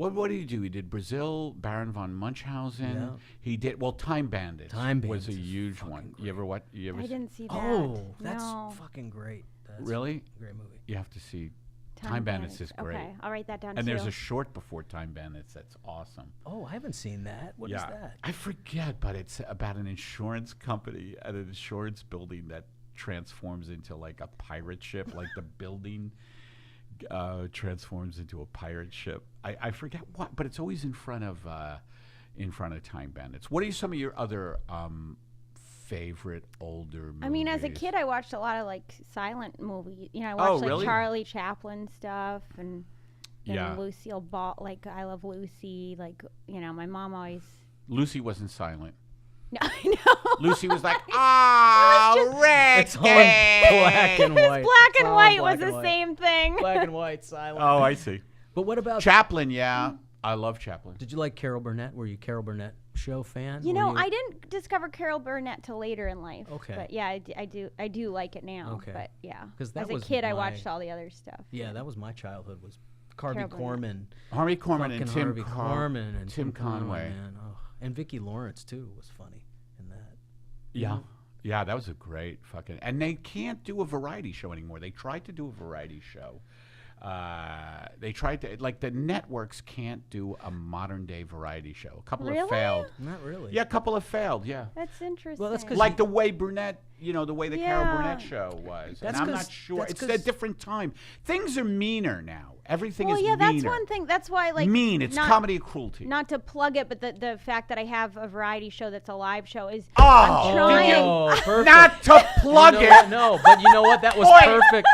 What did he do? He did Brazil, Baron von Munchausen. Yeah. He did Time Bandits. Time was a Bandits is huge fucking one. great. You ever what? You ever I didn't see that. Oh, that's No. fucking great. That's Really? a great movie. You have to see. Time Bandits is great. Okay, I'll write that down And too. there's a short before Time Bandits that's awesome. Oh, I haven't seen that. What is that? I forget, but it's about an insurance company at an insurance building that transforms into like a pirate ship, like the building transforms into a pirate ship. I forget what, but it's always in front of Time Bandits. What are some of your other favorite older movies? I mean, as a kid, I watched a lot of like silent movies. You know, I watched really? like Charlie Chaplin stuff and Yeah. Lucille Ball, like I Love Lucy. Like, you know, my mom always. Lucy wasn't silent. No, I know. Lucy was like, oh, Rick. It's on black and white. Black It's and on white black was and the white. same thing. Black and white, silent. Oh, I see. But what about Chaplin, yeah. I love Chaplin. Did you like Carol Burnett? Were you a Carol Burnett show fan? You Were know, I didn't discover Carol Burnett till later in life. Okay. But yeah, I do like it now. Okay. But yeah, 'Cause that as a was kid, I my- watched all the other stuff. Yeah, that was my childhood. Was Harvey Carol Korman, Harvey Korman and fucking Tim Harvey Korman and Tim Conway. man. Oh. And Vicki Lawrence too was funny in that. Yeah. Yeah, that was a great fucking... And they can't do a variety show anymore. They tried to do a variety show. They tried to... Like, the networks can't do a modern-day variety show. A couple have Really? failed. Not really. Yeah, a couple have failed, yeah. That's interesting. Well, that's 'cause Like the way Burnett... You know, the way the Carol Yeah. Burnett show was. That's and I'm 'cause- not sure. that's It's a 'cause- different time. Things are meaner now. Everything well, is yeah, meaner. that's one thing. That's why, like, mean. It's not, comedy cruelty. Not to plug it, but the fact that I have a variety show that's a live show is Oh, I'm trying. Oh, perfect. Not to plug You know it. what? No, but you know what? That was Boy. perfect.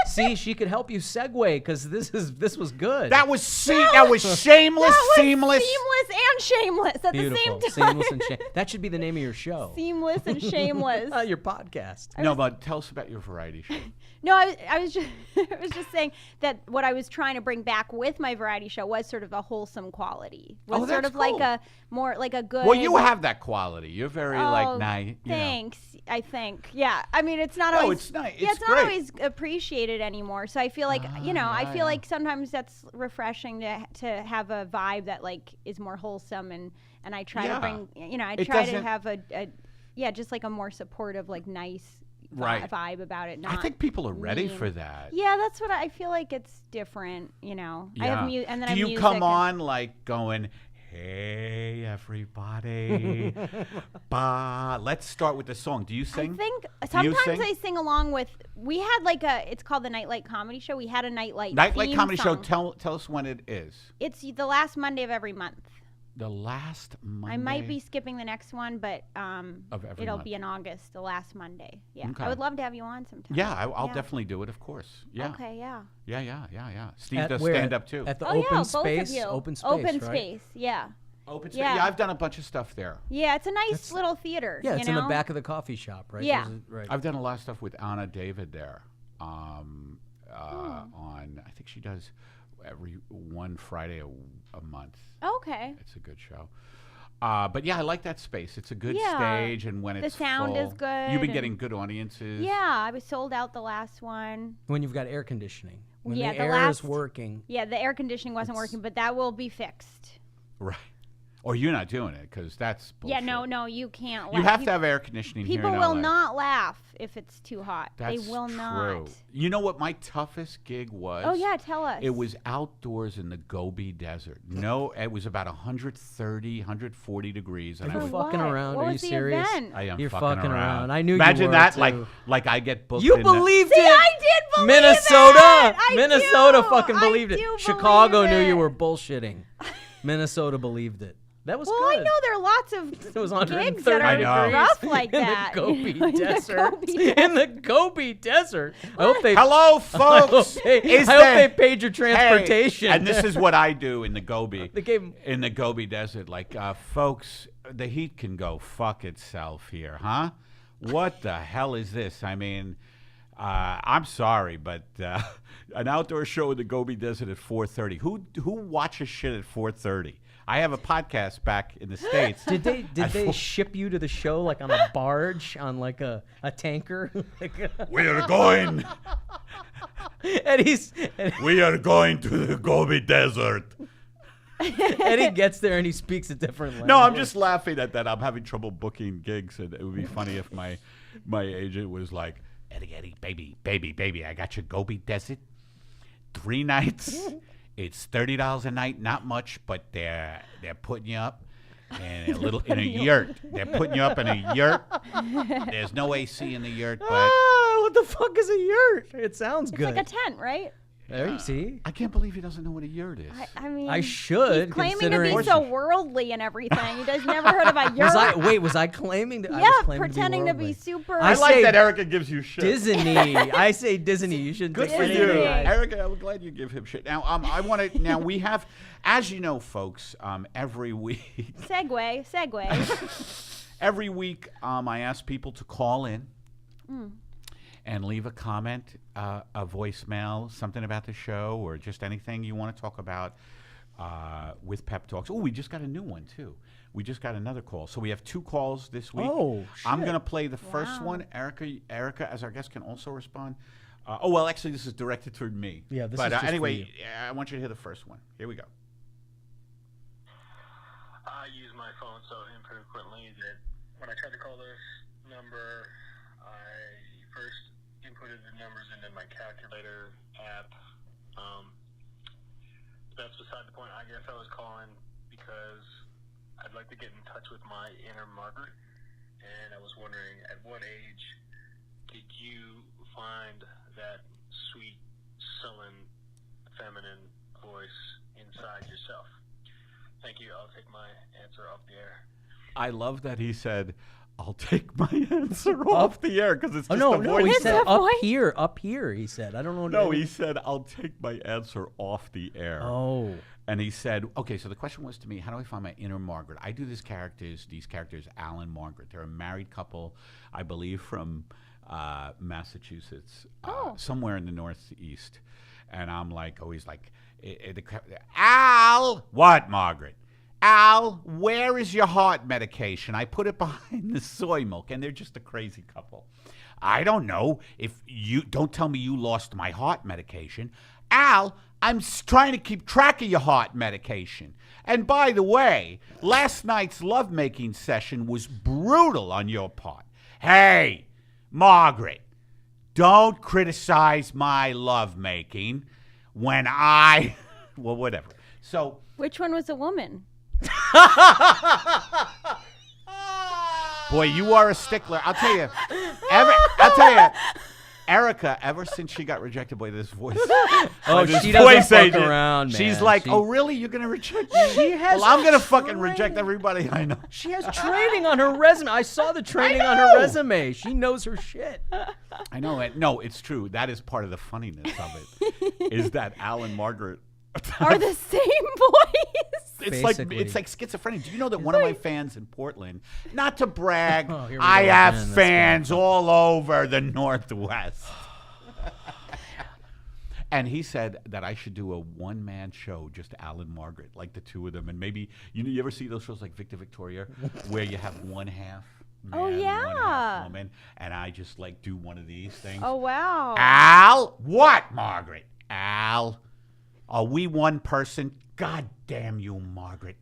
See, she could help you segue because this was good. That was that was shameless, That was seamless. seamless and shameless at beautiful. the same time. Seamless and that should be the name of your show. Seamless and shameless. Your podcast. No, but tell us about your variety show. No, I was just I was just saying that what I was trying to bring back with my variety show was sort of a wholesome quality. Was Oh, sort that's of like cool. a more like a good. Well, you have that quality. You're very like nice. Thanks. I think. Yeah. I mean, it's not No, always. it's nice. Yeah, It's it's not great. always appreciated anymore. So I feel like I yeah, feel yeah. like sometimes that's refreshing to have a vibe that like is more wholesome and I try Yeah. to bring I It try to doesn't- have a just like a more supportive like nice Right. vibe about it. I Not think people are ready mean. for that. Yeah, that's what I feel like. It's different, I have and then I Do have you music come and- on like going, "Hey everybody, let's start with the song." Do you sing? I think Do you sometimes sing? I sing along with. We had like it's called the Nightlight Comedy Show. We had a Nightlight Nightlight theme comedy song. show. Tell us when it is. It's the last Monday of every month. The last Monday. I might be skipping the next one, but Of every it'll month. be in August, the last Monday. Yeah, Okay. I would love to have you on sometime. Yeah, I'll Yeah. definitely do it. Of course. Yeah. Okay, yeah. Yeah. Steve At does where? stand up too. At the Oh open yeah, space. both of you. Open space. Open right? space. Yeah. Open space. yeah. Yeah, I've done a bunch of stuff there. Yeah, it's a nice That's- little theater. Yeah, you it's in the know? back of the coffee shop, right? Yeah. Right. I've done a lot of stuff with Anna David there. On I think she does every one Friday a month. Okay. It's a good show. But yeah, I like that space. It's a good Yeah. stage, and when The it's sound full, is good You've been and- getting good audiences. Yeah, I was sold out the last one. When you've got air conditioning. When Yeah, the the air last- is working. Yeah, the air conditioning wasn't working, but that will be fixed. Right. Or you're not doing it because that's bullshit. Yeah, no, you can't. You laugh. have to have air conditioning here People in will LA. not laugh if it's too hot. That's they will true. not. You know what my toughest gig was? Oh yeah, tell us. It was outdoors in the Gobi Desert. No, it was about 130, 140 degrees. And Are I you was, fucking what? around? What Are you was the serious? event? I am You're fucking around. I knew Imagine you were that, too. like I get booked You in believed See, it. I did believe Minnesota. it. I Minnesota do. fucking I believed it. do Chicago believe knew it. you were bullshitting. Minnesota believed it. That was Well, good. I know there are lots of It was gigs that 130 are I know. rough like in that. the Gobi In the Desert. Gobi In the Gobi Desert. I hope they. Hello, folks. I Is hope there- they paid your transportation. Hey, and this is what I do in the Gobi. They gave 'em- in the Gobi Desert. Like, folks, the heat can go fuck itself here, huh? What the hell is this? I mean, I'm sorry, but an outdoor show in the Gobi Desert at 4:30. Who watches shit at 4:30? I have a podcast back in the States. Did at they four- ship you to the show like on a barge on like a tanker? We are going. and he's We are going to the Gobi Desert. Eddie gets there and he speaks a different language. No, I'm just laughing at that. I'm having trouble booking gigs, and it would be funny if my agent was like, Eddie, baby, I got your Gobi Desert. 3 nights. It's $30 a night, not much, but they're putting you up in a yurt. They're putting you up in a yurt. There's no AC in the yurt, but what the fuck is a yurt? It sounds It's good. like a tent, right? There you see. I can't believe he doesn't know what a yurt is. I mean, I should, he's claiming to considering- be so worldly and everything. He does never heard of a yurt. Was I claiming to? I was Yeah, claiming pretending to be worldly. super. I I like say that Erica gives you shit. Disney. I say Disney. You shouldn't Good take for any you, of it. Erica. I'm glad you give him shit. Now, I want to. Now we have, as you know, folks. Every week, Segue. every week, I ask people to call in and leave a comment, a voicemail, something about the show, or just anything you want to talk about with Pep Talks. Oh, we just got a new one too. We just got another call. So we have 2 calls this week. Oh, I'm shit. going to play the first Wow. one. Erica, as our guest, can also respond. Well, actually, this is directed toward me. Yeah, this but is just for anyway, you. I want you to hear the first one. Here we go. I use my phone so infrequently that when I tried to call this number, I first inputted the numbers into my calculator app. That's beside the point. I guess I was calling because I'd like to get in touch with my inner Margaret, and I was wondering, at what age did you find that sweet, sullen, feminine voice inside yourself? Thank you. I'll take my answer off the air. I love that he said, I'll take my answer off the air because it's just Oh a no, voice. he It's said a up voice? here, up here. He said, I don't know. No, he said, I'll take my answer off the air. Oh, And he said, okay, so the question was to me, how do I find my inner Margaret? I do these characters, Al and Margaret. They're a married couple, I believe, from Massachusetts, somewhere in the Northeast. And I'm like, always like, Al, what, Margaret? Al, where is your heart medication? I put it behind the soy milk, and they're just a crazy couple. I don't know. If you don't tell me you lost my heart medication. Al, I'm trying to keep track of your heart medication. And by the way, last night's lovemaking session was brutal on your part. Hey, Margaret, don't criticize my lovemaking when well, whatever. So, Which one was a woman? boy, you are a stickler. I'll tell you. Erica, ever since she got rejected by this voice, this she doesn't voice fuck agent, around, man. she's like, She- "Oh, really? You're gonna reject me? She has well, I'm gonna fucking training. reject everybody I know." She has training on her resume. I saw the training on her resume. She knows her shit. I know it. No, it's true. That is part of the funniness of it. Is that Al and Margaret Are the same voice? It's Basically. like schizophrenia. Do you know that one of my fans in Portland, not to brag, Oh, here we I go have again. That's fans all over the Northwest. And he said that I should do a one-man show, just Al and Margaret, like the two of them. And maybe, you ever see those shows like Victor Victoria, where you have one half man, Oh, one yeah. half woman, and I just like do one of these things. Oh, wow. Al? What, Margaret? Al? Are we one person? God damn you, Margaret.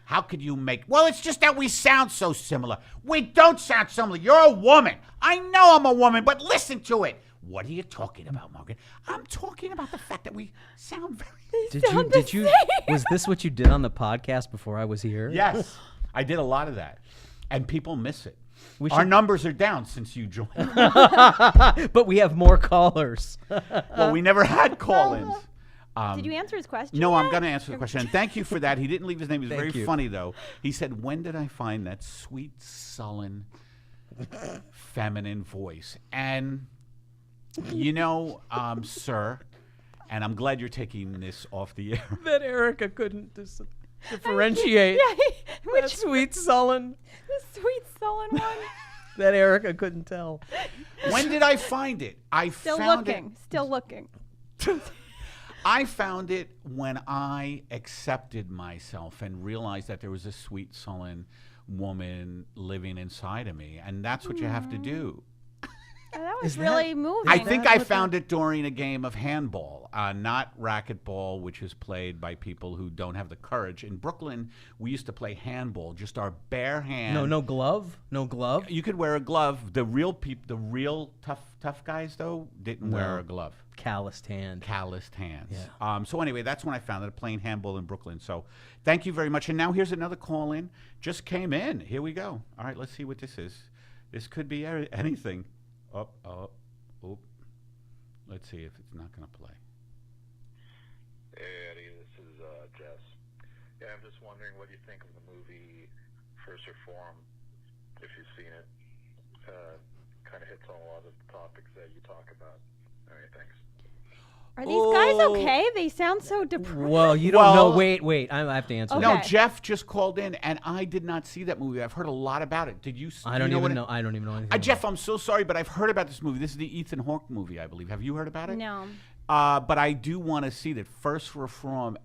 How could you make... Well, it's just that we sound so similar. We don't sound similar. You're a woman. I know I'm a woman, but listen to it. What are you talking about, Margaret? I'm talking about the fact that we sound very... Did you was this what you did on the podcast before I was here? Yes, I did a lot of that. And people miss it. We Our should- numbers are down since you joined. But we have more callers. Well, we never had call-ins. Did you answer his question? No, I'm yet? going to answer the question. And thank you for that. He didn't leave his name. He was Thank very you. funny, though. He said, when did I find that sweet, sullen, feminine voice? And, sir, and I'm glad you're taking this off the air. That Erica couldn't differentiate. Yeah, That which sweet sullen. the sweet sullen one. That Erica couldn't tell. When did I find it? I Still found looking. Still looking. I found it when I accepted myself and realized that there was a sweet, sullen woman living inside of me. And that's what you have to do. That was Is that- really moving. I think that I what found it during a game of handball, not racquetball, which is played by people who don't have the courage. In Brooklyn, we used to play handball, just our bare hand. No glove. No glove. You could wear a glove. The real tough guys though didn't wear a glove. Calloused hand. Calloused hands. Yeah. So anyway, that's when I found it, playing handball in Brooklyn. So thank you very much. And now here's another call in. Just came in. Here we go. All right, let's see what this is. This could be anything. Oh. Let's see if it's not going to play. Hey, Eddie, this is Jess. Yeah, I'm just wondering what you think of the movie First Reform, if you've seen it. Kind of hits on a lot of the topics that you talk about. All right, thanks. Are these guys okay? They sound so depressed. Well, you don't know. Wait. I have to answer. Okay. No, Jeff just called in, and I did not see that movie. I've heard a lot about it. Did you? I don't even know. It, I don't even know anything. Jeff, I'm so sorry, but I've heard about this movie. This is the Ethan Hawke movie, I believe. Have you heard about it? No. But I do want to see that First Reform.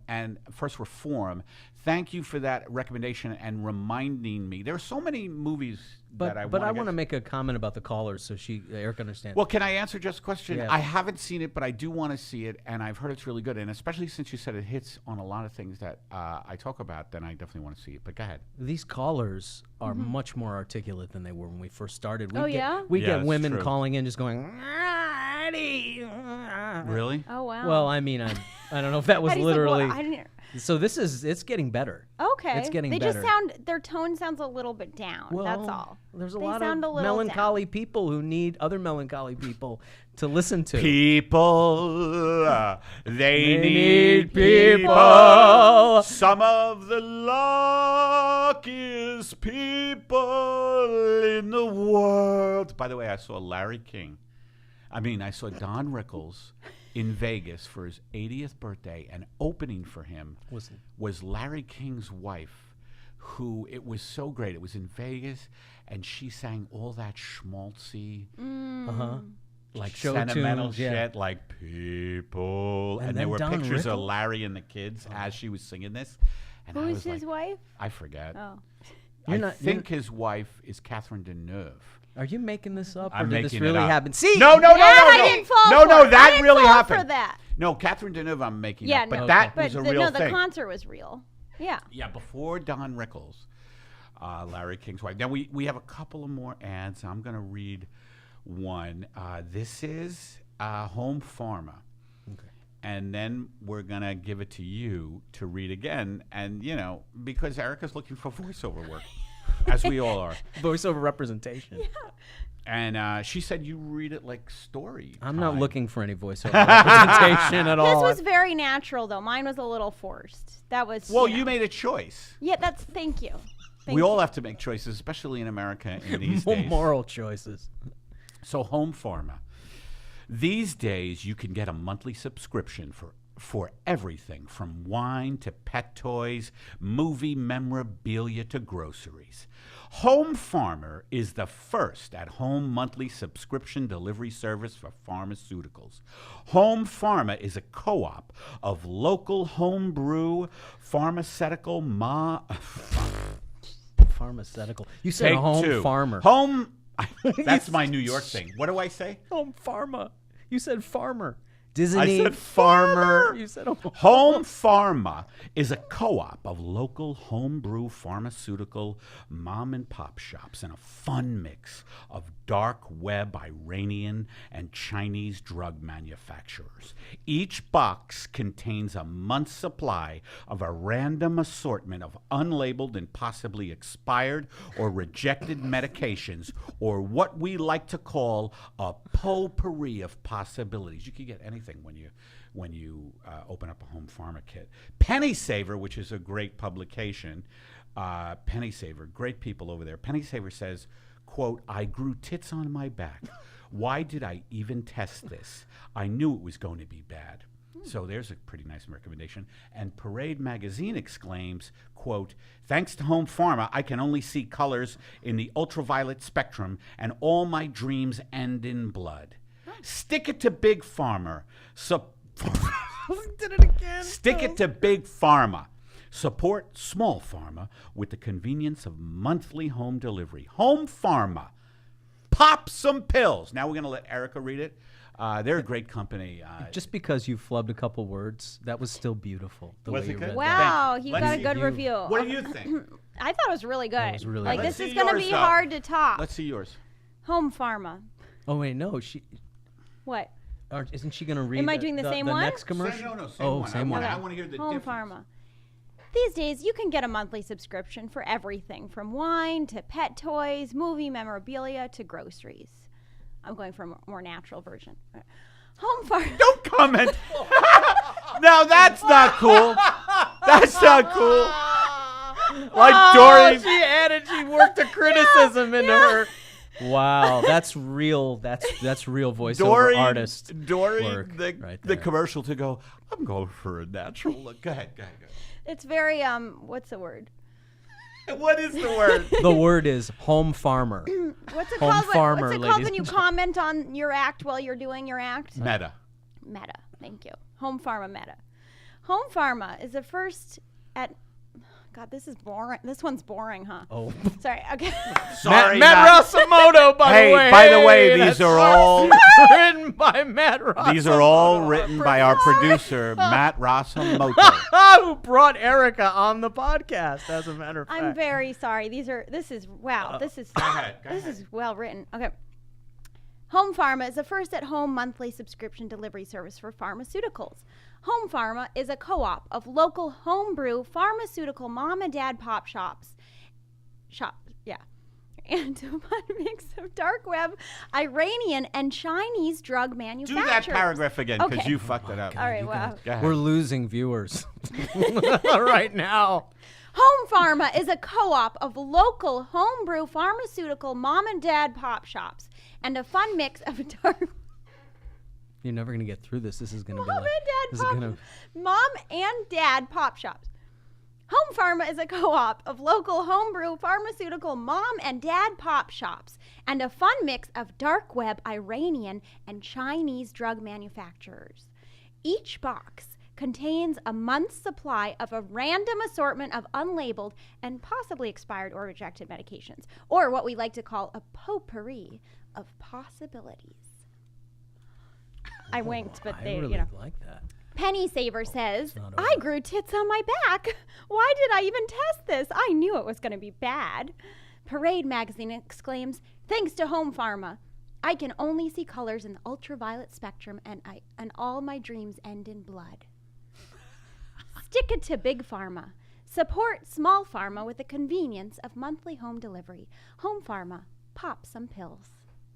Thank you for that recommendation and reminding me. There are so many movies that I want. But I want to make a comment about the callers so Eric understands. Well, can I answer Jeff's question? Yeah. I haven't seen it, but I do want to see it, and I've heard it's really good. And especially since you said it hits on a lot of things that I talk about, then I definitely want to see it. But go ahead. These callers are much more articulate than they were when we first started. Oh, yeah? We Yeah, get it's women true. calling in just going, Really? Oh, wow. Well, I mean, I don't know if that was Eddie's like, well, literally. I didn't. So it's getting better. Okay. It's getting they better. their tone sounds a little bit down. That's all. There's a They lot sound of a little melancholy people who need other melancholy people to listen to. People, they need need people. people. Some of the luckiest people in the world. By the way, I saw Larry King. I saw Don Rickles in Vegas for his 80th birthday, and opening for him was Larry King's wife, who, it was so great. It was in Vegas, and she sang all that schmaltzy, like Show sentimental tunes, yeah. shit, like people. And And there then were Don pictures of Rickles? Larry and the kids as she was singing this. And I Who is was his like, wife? I forget. Oh. I think his wife is Catherine Deneuve. Are you making this up, I'm or did this making it really up. happen? See, No, I didn't fall for it. I that didn't really fall happened. for that. No, Catherine Deneuve I'm making Yeah, up, but no. that But was a real the thing. concert was real. Yeah. Yeah, before Don Rickles, Larry King's wife. Now, we have a couple of more ads. I'm going to read one. This is Home Pharma. Okay. And then we're going to give it to you to read again. And, because Erica's looking for voiceover work, as we all are. Voiceover representation. Yeah. And she said you read it like story. I'm not time. looking for any voiceover representation at all. This was very natural, though. Mine was a little forced. That was. Well, you you know. made a choice. Yeah, that's. Thank you. Thank We you. all have to make choices, especially in America in these days. Moral choices. So Home Pharma. These days, you can get a monthly subscription for everything from wine to pet toys, movie memorabilia to groceries. Home Pharma is the first at-home monthly subscription delivery service for pharmaceuticals. Home Pharma is a co-op of local homebrew pharmaceutical Pharmaceutical. You said Take home two. farmer. Home. That's my New York thing. What do I say? Home pharma. You said farmer. Disney. I said farmer. You said home. Home Pharma is a co-op of local homebrew pharmaceutical mom and pop shops and a fun mix of dark web Iranian and Chinese drug manufacturers. Each box contains a month's supply of a random assortment of unlabeled and possibly expired or rejected medications, or what we like to call a potpourri of possibilities. You can get anything when you open up a Home Pharma kit. Penny Saver, which is a great publication, Penny Saver, great people over there. Penny Saver says, quote, "I grew tits on my back. Why did I even test this? I knew it was going to be bad." So there's a pretty nice recommendation. And Parade Magazine exclaims, quote, "Thanks to Home Pharma, I can only see colors in the ultraviolet spectrum, and all my dreams end in blood. Stick it to Big Pharma. Did it again. Stick it to Big Pharma. Support small pharma with the convenience of monthly home delivery. Home Pharma. Pop Some Pills. Now we're going to let Erica read it. They're a great company. Just because you flubbed a couple words, that was still beautiful. The Was way it you good? read Wow, Thank you. you Let's got a see good you. review. What do you think? I thought it was really good. was really like good. this Let's is see going to yours, be though. hard to top. Let's see yours. Home Pharma. Oh wait, no, she What? isn't she gonna read? Am I doing the same one? next commercial? No, same Oh, one. same one. I want to hear the Home difference. Pharma. These days, you can get a monthly subscription for everything from wine to pet toys, movie memorabilia to groceries. I'm going for a more natural version. Home Pharma. Don't comment. No, that's not cool. That's not cool. Like Dory. She worked a criticism into her. Wow, that's real. That's real voiceover Dory, artist. Dory, work the right there. commercial to go, I'm going for a natural look. Go ahead. It's very, what's the word? What is the word? The word is home farmer. What's it Home called? farmer, What's it called ladies when you and comment on your act while you're doing your act? Meta. Meta. Thank you. Home Pharma Meta. Home Pharma is the first at. God, this is boring. This one's boring, huh? Oh, Sorry. Okay. Sorry, Matt Rasamoto, by the way. Hey, by the way, That's these are all written by Matt Rasamoto. these are all written by our producer, Matt Rasamoto. Who brought Erica on the podcast, as a matter of fact. I'm very sorry. This is ahead, go this ahead. is well written. Okay. Home Pharma is the first at-home monthly subscription delivery service for pharmaceuticals. Home Pharma is a co-op of local homebrew pharmaceutical mom and dad pop shops. And a fun mix of dark web, Iranian, and Chinese drug Do manufacturers. that paragraph again, because Okay. you fucked it up. All right, well. Go ahead. We're losing viewers right now. Home Pharma is a co-op of local homebrew pharmaceutical mom and dad pop shops and a fun mix of dark You're never gonna get through this. This is gonna mom be like and this dad is pop gonna. mom and dad pop shops. Home Pharma is a co-op of local homebrew pharmaceutical mom and dad pop shops and a fun mix of dark web, Iranian, and Chinese drug manufacturers. Each box contains a month's supply of a random assortment of unlabeled and possibly expired or rejected medications, or what we like to call a potpourri of possibilities. I winked, but I they, really like that. Penny Saver says, not I grew tits on my back. Why did I even test this? I knew it was going to be bad. Parade magazine exclaims, thanks to Home Pharma, I can only see colors in the ultraviolet spectrum and all my dreams end in blood. Stick it to Big Pharma. Support small pharma with the convenience of monthly home delivery. Home Pharma, pop some pills.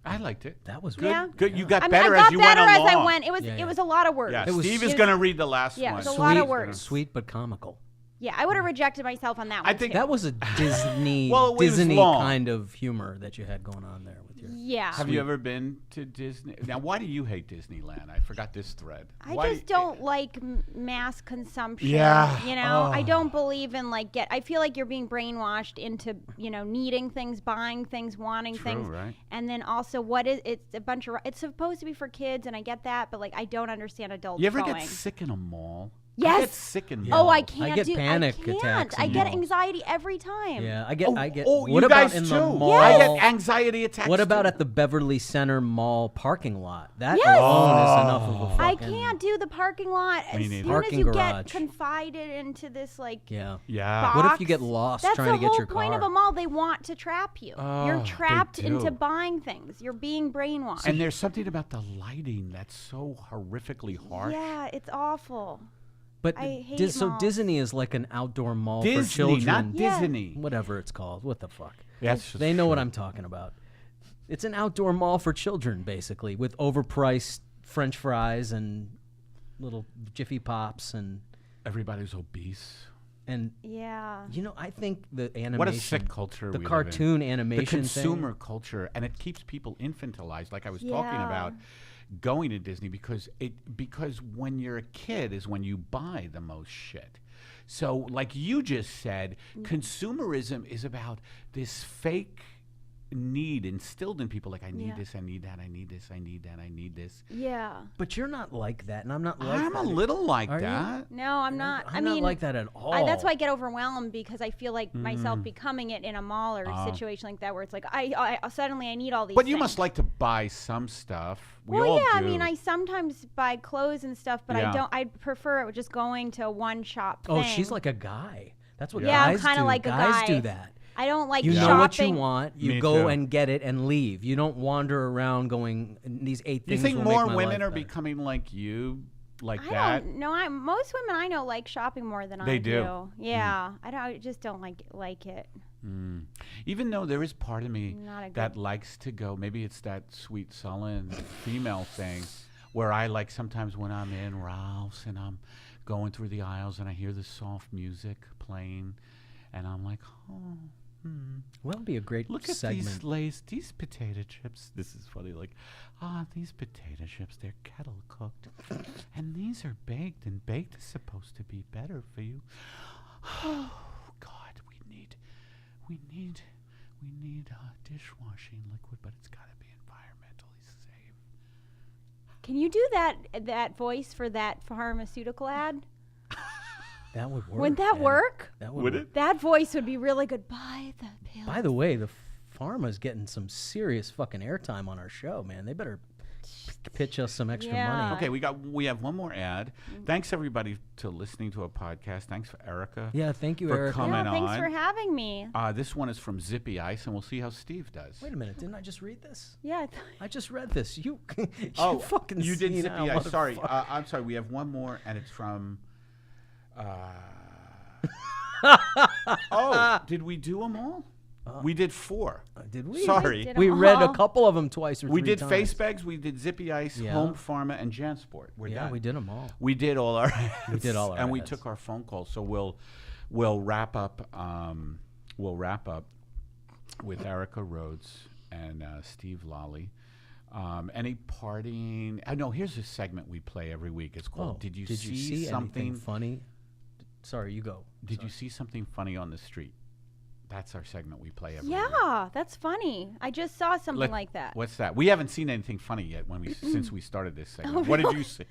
I liked it. That was Good. Yeah. Good. You got I better got as you better went as along. I went. It was Yeah, it yeah. was a lot of words. Yeah, It was- Steve it is was- going to read the last Yeah, it one. was a lot of words. Sweet but comical. Yeah, I would have rejected myself on that one. I think too. That was a Disney Well, it was Disney long. kind of humor that you had going on there with your. Yeah. Have you ever been to Disney? Now, why do you hate Disneyland? I forgot this thread. I just don't like mass consumption. Yeah. You know, I Oh. don't believe in I feel like you're being brainwashed into, needing things, buying things, wanting True, things. right? And then also it's a bunch of, it's supposed to be for kids and I get that, but I don't understand adults You ever going. get sick in a mall? I Yes. get sick in Yeah. malls. Oh, I I can't get do panic I can't. attacks I in get malls. anxiety every time. Yeah, I get. Oh, what you about guys in too. the mall? I get anxiety attacks. What about too. at the Beverly Center Mall parking lot? That Yes. alone is enough of a I fucking. can't do the parking lot Me as neither. soon Parking as you garage. get confided into this Yeah. Yeah. box. What if you get lost That's trying to get your the whole point car? of a mall. They want to trap you. Oh, You're they trapped do. into buying things. You're being brainwashed. And there's something about the lighting that's so horrifically harsh. yeah, it's awful. But I hate so malls. Disney is like an outdoor mall Disney, for children. not Yeah. Disney. Whatever it's called. What the fuck? Yes, They know what I'm talking about. It's an outdoor mall for children, basically, with overpriced French fries and little Jiffy Pops and Everybody's obese. Yeah. I think the animation, What a sick culture the we live in. cartoon The animation, consumer culture, and it keeps people infantilized, like I was talking Yeah. about going to Disney because when you're a kid is when you buy the most shit. So like you just said, consumerism is about this fake need instilled in people. Like, I need Yeah. this, I need that, I need this, I need that, I need this. Yeah. But you're not like that, and I'm not like I'm that. a little like Are you? that. No, I'm not. I'm not like that at all. That's why I get overwhelmed because I feel like myself becoming it in a mall or Oh. situation like that where it's like I suddenly I need all these But you things. must like to buy some stuff. We Well, all yeah, do. I mean, I sometimes buy clothes and stuff, but Yeah. I prefer just going to one shop thing. Oh, she's like a guy. That's what Yeah, I'm guys kinda do. like a guys guy. do that. I don't like You shopping. know what you want. You Me go too. and get it and leave. You don't wander around going, these 8 you things think will more make my women life are better." becoming like you, like I that? don't know. Most women I know like shopping more than I They do. do. Yeah, I just don't like it. Even though there is part of me Not a that good- likes to go, maybe it's that sweet sullen female thing, where I like sometimes when I'm in Ralph's and I'm going through the aisles and I hear the soft music playing, and I'm like, oh. Well, that'd be a great Look at segment. these potato chips. This is funny. Like, these potato chips, they're kettle cooked. And these are baked, and baked is supposed to be better for you. Oh, God, we need dishwashing liquid, but it's got to be environmentally safe. Can you do that voice for that pharmaceutical ad? That would work. Wouldn't that man. work? That would Would work. it? That voice would be really good. Buy the pill. By the way, the pharma's getting some serious fucking airtime on our show, man. They better pitch us some extra Yeah. money. Okay, we have one more ad. Thanks, everybody, to listening to a podcast. Thanks for Erica. Yeah, thank you, For Eric. coming Yeah, thanks on. for having me. This one is from Zippy Ice, and we'll see how Steve does. Wait a minute, didn't I just read this? Yeah. I just read this. You fucking you did Zippy senile Ice. Sorry, motherfucker. I'm sorry. We have one more, and it's from. Did we do them all? We did 4. Did we? Sorry. did We 'em read a all. couple of them twice or We three did times. FaceBags, we did Zippy Ice, Yeah. Home Pharma, and JanSport. We're Yeah, done. we did them all. We did all our ads. We did all our and we ads. took our phone calls. So we'll wrap up. We'll wrap up with Erica Rhodes and Steve Lally. Any parting? No, here's a segment we play every week. It's called "Did you see something anything funny? Sorry, you go. Did you see something funny on the street?" That's our segment we play every week. Yeah, that's funny. I just saw something like that. What's that? We haven't seen anything funny yet since we started this segment. Oh, What did really? you see?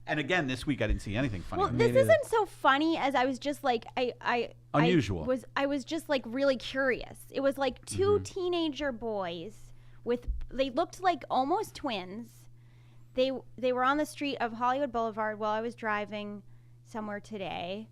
And again, this week I didn't see anything funny. Well, this isn't so funny as I was just like Unusual. I was just like really curious. It was like 2 Mm-hmm. teenager boys they looked like almost twins. They were on the street of Hollywood Boulevard while I was driving somewhere today,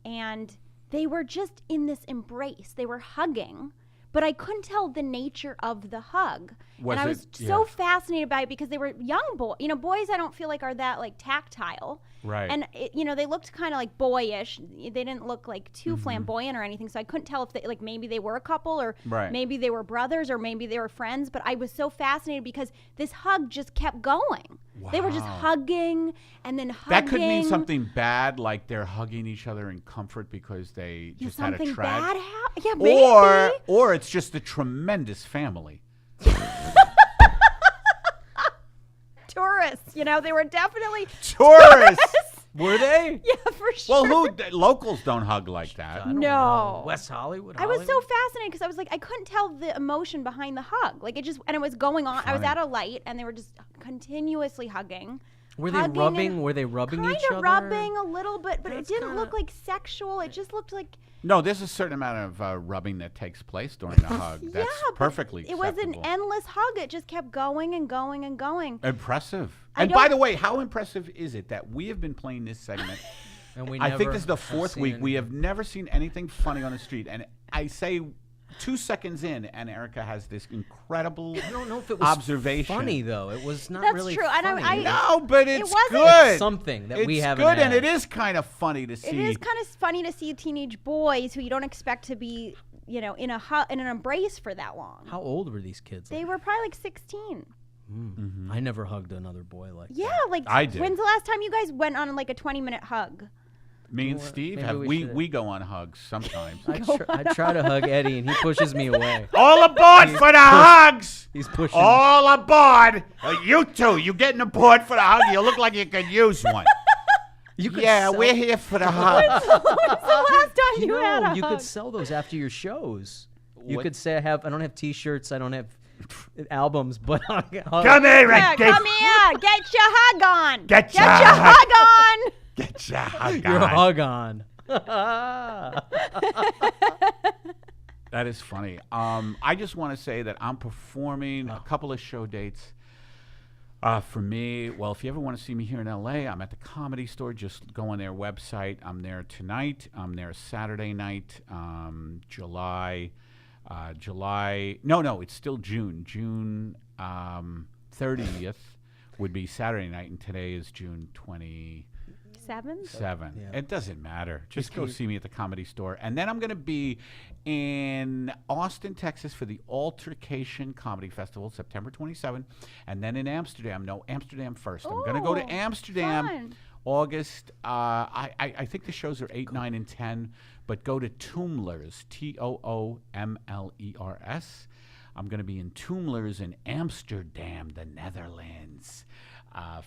and they were just in this embrace. They were hugging, but I couldn't tell the nature of the hug. Was and I it- was so yeah. fascinated by it because they were young boys. You know, boys I don't feel like are that like tactile. Right. And they looked kind of like boyish. They didn't look like too Mm-hmm. flamboyant or anything. So I couldn't tell if they like maybe they were a couple or Right. maybe they were brothers or maybe they were friends. But I was so fascinated because this hug just kept going. They were just Wow. hugging and then hugging. That could mean something bad, like they're hugging each other in comfort because they Yeah, just had a something bad tragedy. happened. Yeah, maybe. Or it's just a tremendous family. Tourists. They were definitely Tourists. Were they? Yeah, for sure. Well, locals don't hug like that. I don't No. know. West Hollywood. I was so Hollywood? fascinated because I was like, I couldn't tell the emotion behind the hug. Like it just, and it was going on. I was Funny. at a light and they were just continuously hugging. Were they hugging rubbing? and Were they rubbing kind each of other? rubbing a little bit, but That's it didn't kinda- look like sexual. It just looked like No, there's a certain amount of rubbing that takes place during the hug. That's yeah, but perfectly it was an acceptable. endless hug. It just kept going and going and going. Impressive. I And by don't- the way, how impressive is it that we have been playing this segment? And we I think never this is the have 4th seen week. We anything. have never seen anything funny on the street. And I say 2 seconds in, and Erica has this incredible I don't know if it was observation. funny though. It was not That's really true, and funny. I- No, but it's wasn't good. something that we It's haven't good, and had. it is kind of funny to see. It is kind of funny to see teenage boys who you don't expect to be, in an embrace for that long. How old were these kids? They were probably like 16. I never hugged another boy like Yeah, that. like I did. when's the last time you guys went on like a 20-minute hug? Me and Well, Steve maybe have we we should- go on hugs sometimes. I try to hug Eddie and he pushes me away. All aboard for the hugs! He's pushing. All aboard! You two, you getting aboard for the hug? You look like you could use one. You could Yeah, sell- we're here for the hug. When's the last time you had a you hug? could sell those after your shows. You What? could say, I don't have T-shirts, I don't have albums, but Come here, Yeah, come here. Get your hug on. Get your your hug on. Get your hug your on. hug on. That is funny. I just want to say that I'm performing a couple of show dates. For me, well, if you ever want to see me here in LA, I'm at the Comedy Store. Just go on their website. I'm there tonight. I'm there Saturday night, July. No, it's still June. June 30th would be Saturday night, and today is June 27th. Yeah. It doesn't matter. Just go see me at the Comedy Store. And then I'm going to be in Austin, Texas for the Altercation Comedy Festival, September 27th. And then in Amsterdam. No, Amsterdam first. I'm going to go to Ooh, Amsterdam fun. August. I think the shows are 8, 9, and 10. But go to Toomlers, Toomlers. I'm going to be in Toomlers in Amsterdam, the Netherlands.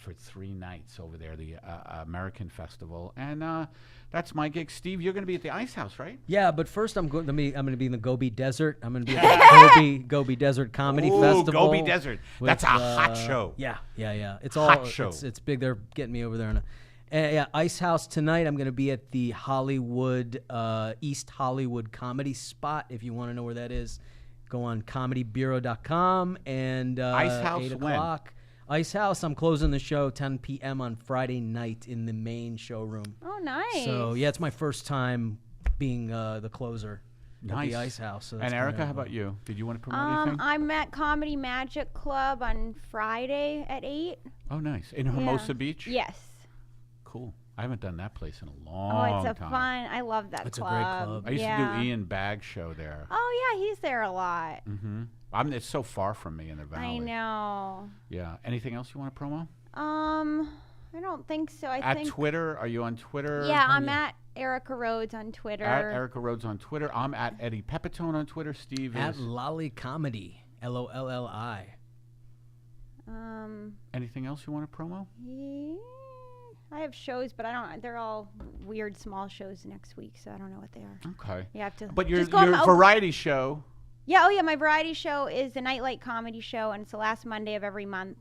For 3 nights over there, the American Festival, and that's my gig. Steve, you're going to be at the Ice House, right? Yeah, but first I'm going to be in the Gobi Desert. I'm going to be at the Gobi Desert Comedy Festival. Gobi Desert. with, That's a hot show. Yeah. It's Hot all show. It's big. They're getting me over there. Yeah, Ice House tonight. I'm going to be at the Hollywood, East Hollywood Comedy Spot. If you want to know where that is, go on comedybureau.com and Ice House 8 when? o'clock. Ice House, I'm closing the show 10 p.m. on Friday night in the main showroom. Oh, nice. So, yeah, it's my first time being the closer at Nice. the Ice House. So And that's Erica, kinda how about you? Did you want to promote anything? I'm at Comedy Magic Club on Friday at 8. Oh, nice. In Hermosa Beach? Yes. Cool. I haven't done that place in a Oh, long it's a time. fun. I love that It's a club. great club. I used yeah. to do Ian Bagg's show there. Oh yeah, he's there a lot. Mm-hmm. It's so far from me in the valley. I know. Yeah. Anything else you want to promo? I don't think so. I At think Twitter? Are you on Twitter? Yeah, I'm at Erica Rhodes on Twitter. At Erica Rhodes on Twitter. I'm at Eddie Pepitone on Twitter. Steve At is. Lolly Comedy, LOLLI. Anything else you want to promo? Yeah, I have shows, but I don't. They're all weird small shows next week, so I don't know what they are. Okay. You have to. But your just go on my- variety show. Yeah, oh yeah, my variety show is the Nightlight Comedy Show, and it's the last Monday of every month.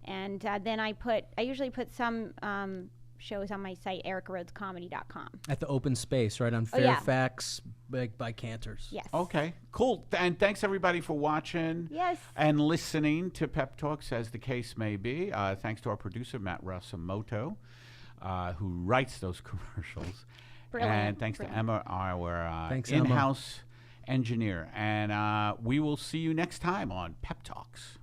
And then I usually put some shows on my site, ericarhodescomedy.com. At the open space, right on Oh, yeah. Fairfax, by Cantors. Yes. Okay, cool. And thanks everybody for watching Yes. and listening to Pep Talks, as the case may be. Thanks to our producer, Matt Rasamoto, who writes those commercials. Brilliant. And thanks to Brilliant. Emma, our Thanks, Emma. in-house engineer. And we will see you next time on Pep Talks.